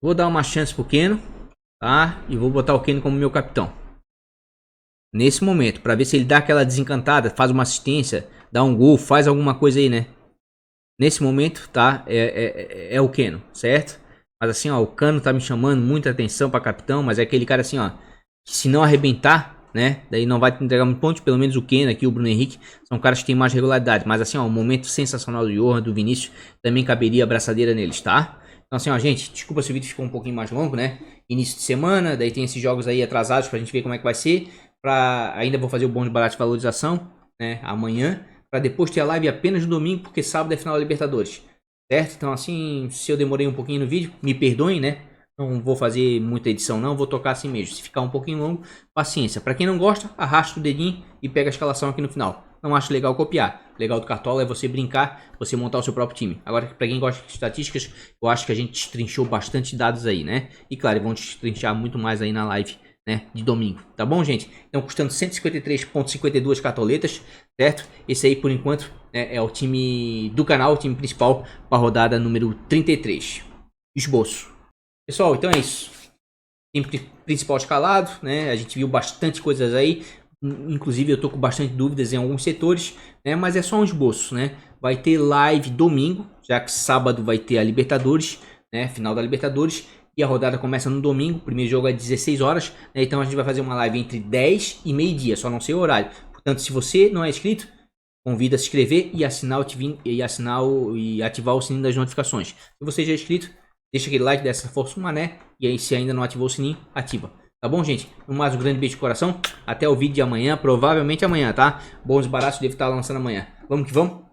Vou dar uma chance pro Keno, tá? E vou botar o Keno como meu capitão. Nesse momento, pra ver se ele dá aquela desencantada, faz uma assistência, dá um gol, faz alguma coisa aí, né? Nesse momento, tá? É o Keno, certo? Mas assim, ó, o Cano tá me chamando muita atenção pra capitão, mas é aquele cara assim, ó, que se não arrebentar, né? Daí não vai te entregar muito ponto, pelo menos o Keno aqui, o Bruno Henrique, são caras que tem mais regularidade. Mas assim, ó, um momento sensacional do Johan, do Vinícius, também caberia a abraçadeira neles, tá? Então assim, ó, gente, desculpa se o vídeo ficou um pouquinho mais longo, né? Início de semana, daí tem esses jogos aí atrasados pra gente ver como é que vai ser. Ainda vou fazer o bônus barato de valorização, né, amanhã, para depois ter a live apenas no domingo, porque sábado é final da Libertadores, certo? Então assim, se eu demorei um pouquinho no vídeo, me perdoem, né? Não vou fazer muita edição não, vou tocar assim mesmo. Se ficar um pouquinho longo, paciência. Para quem não gosta, arrasta o dedinho e pega a escalação aqui no final. Não acho legal copiar. Legal do Cartola é você brincar, você montar o seu próprio time. Agora, para quem gosta de estatísticas, eu acho que a gente destrinchou bastante dados aí, né? E claro, vão destrinchar muito mais aí na live, né, de domingo, tá bom, gente? Então custando 153,52 cartoletas, certo? Esse aí por enquanto é o time do canal, o time principal para a rodada número 33. Esboço. Pessoal, então é isso. Time principal escalado, né? A gente viu bastante coisas aí. Inclusive eu tô com bastante dúvidas em alguns setores, né? Mas é só um esboço, né? Vai ter live domingo, já que sábado vai ter a Libertadores, né? Final da Libertadores. E a rodada começa no domingo, o primeiro jogo é 16 horas, né? Então a gente vai fazer uma live entre 10 e meio-dia, só não sei o horário. Portanto, se você não é inscrito, convido a se inscrever e ativar o sininho das notificações. Se você já é inscrito, deixa aquele like dessa força mané, e aí se ainda não ativou o sininho, ativa. Tá bom, gente? No mais, um grande beijo de coração. Até o vídeo de amanhã, provavelmente amanhã, tá? Bons baratos devo estar lançando amanhã. Vamos que vamos?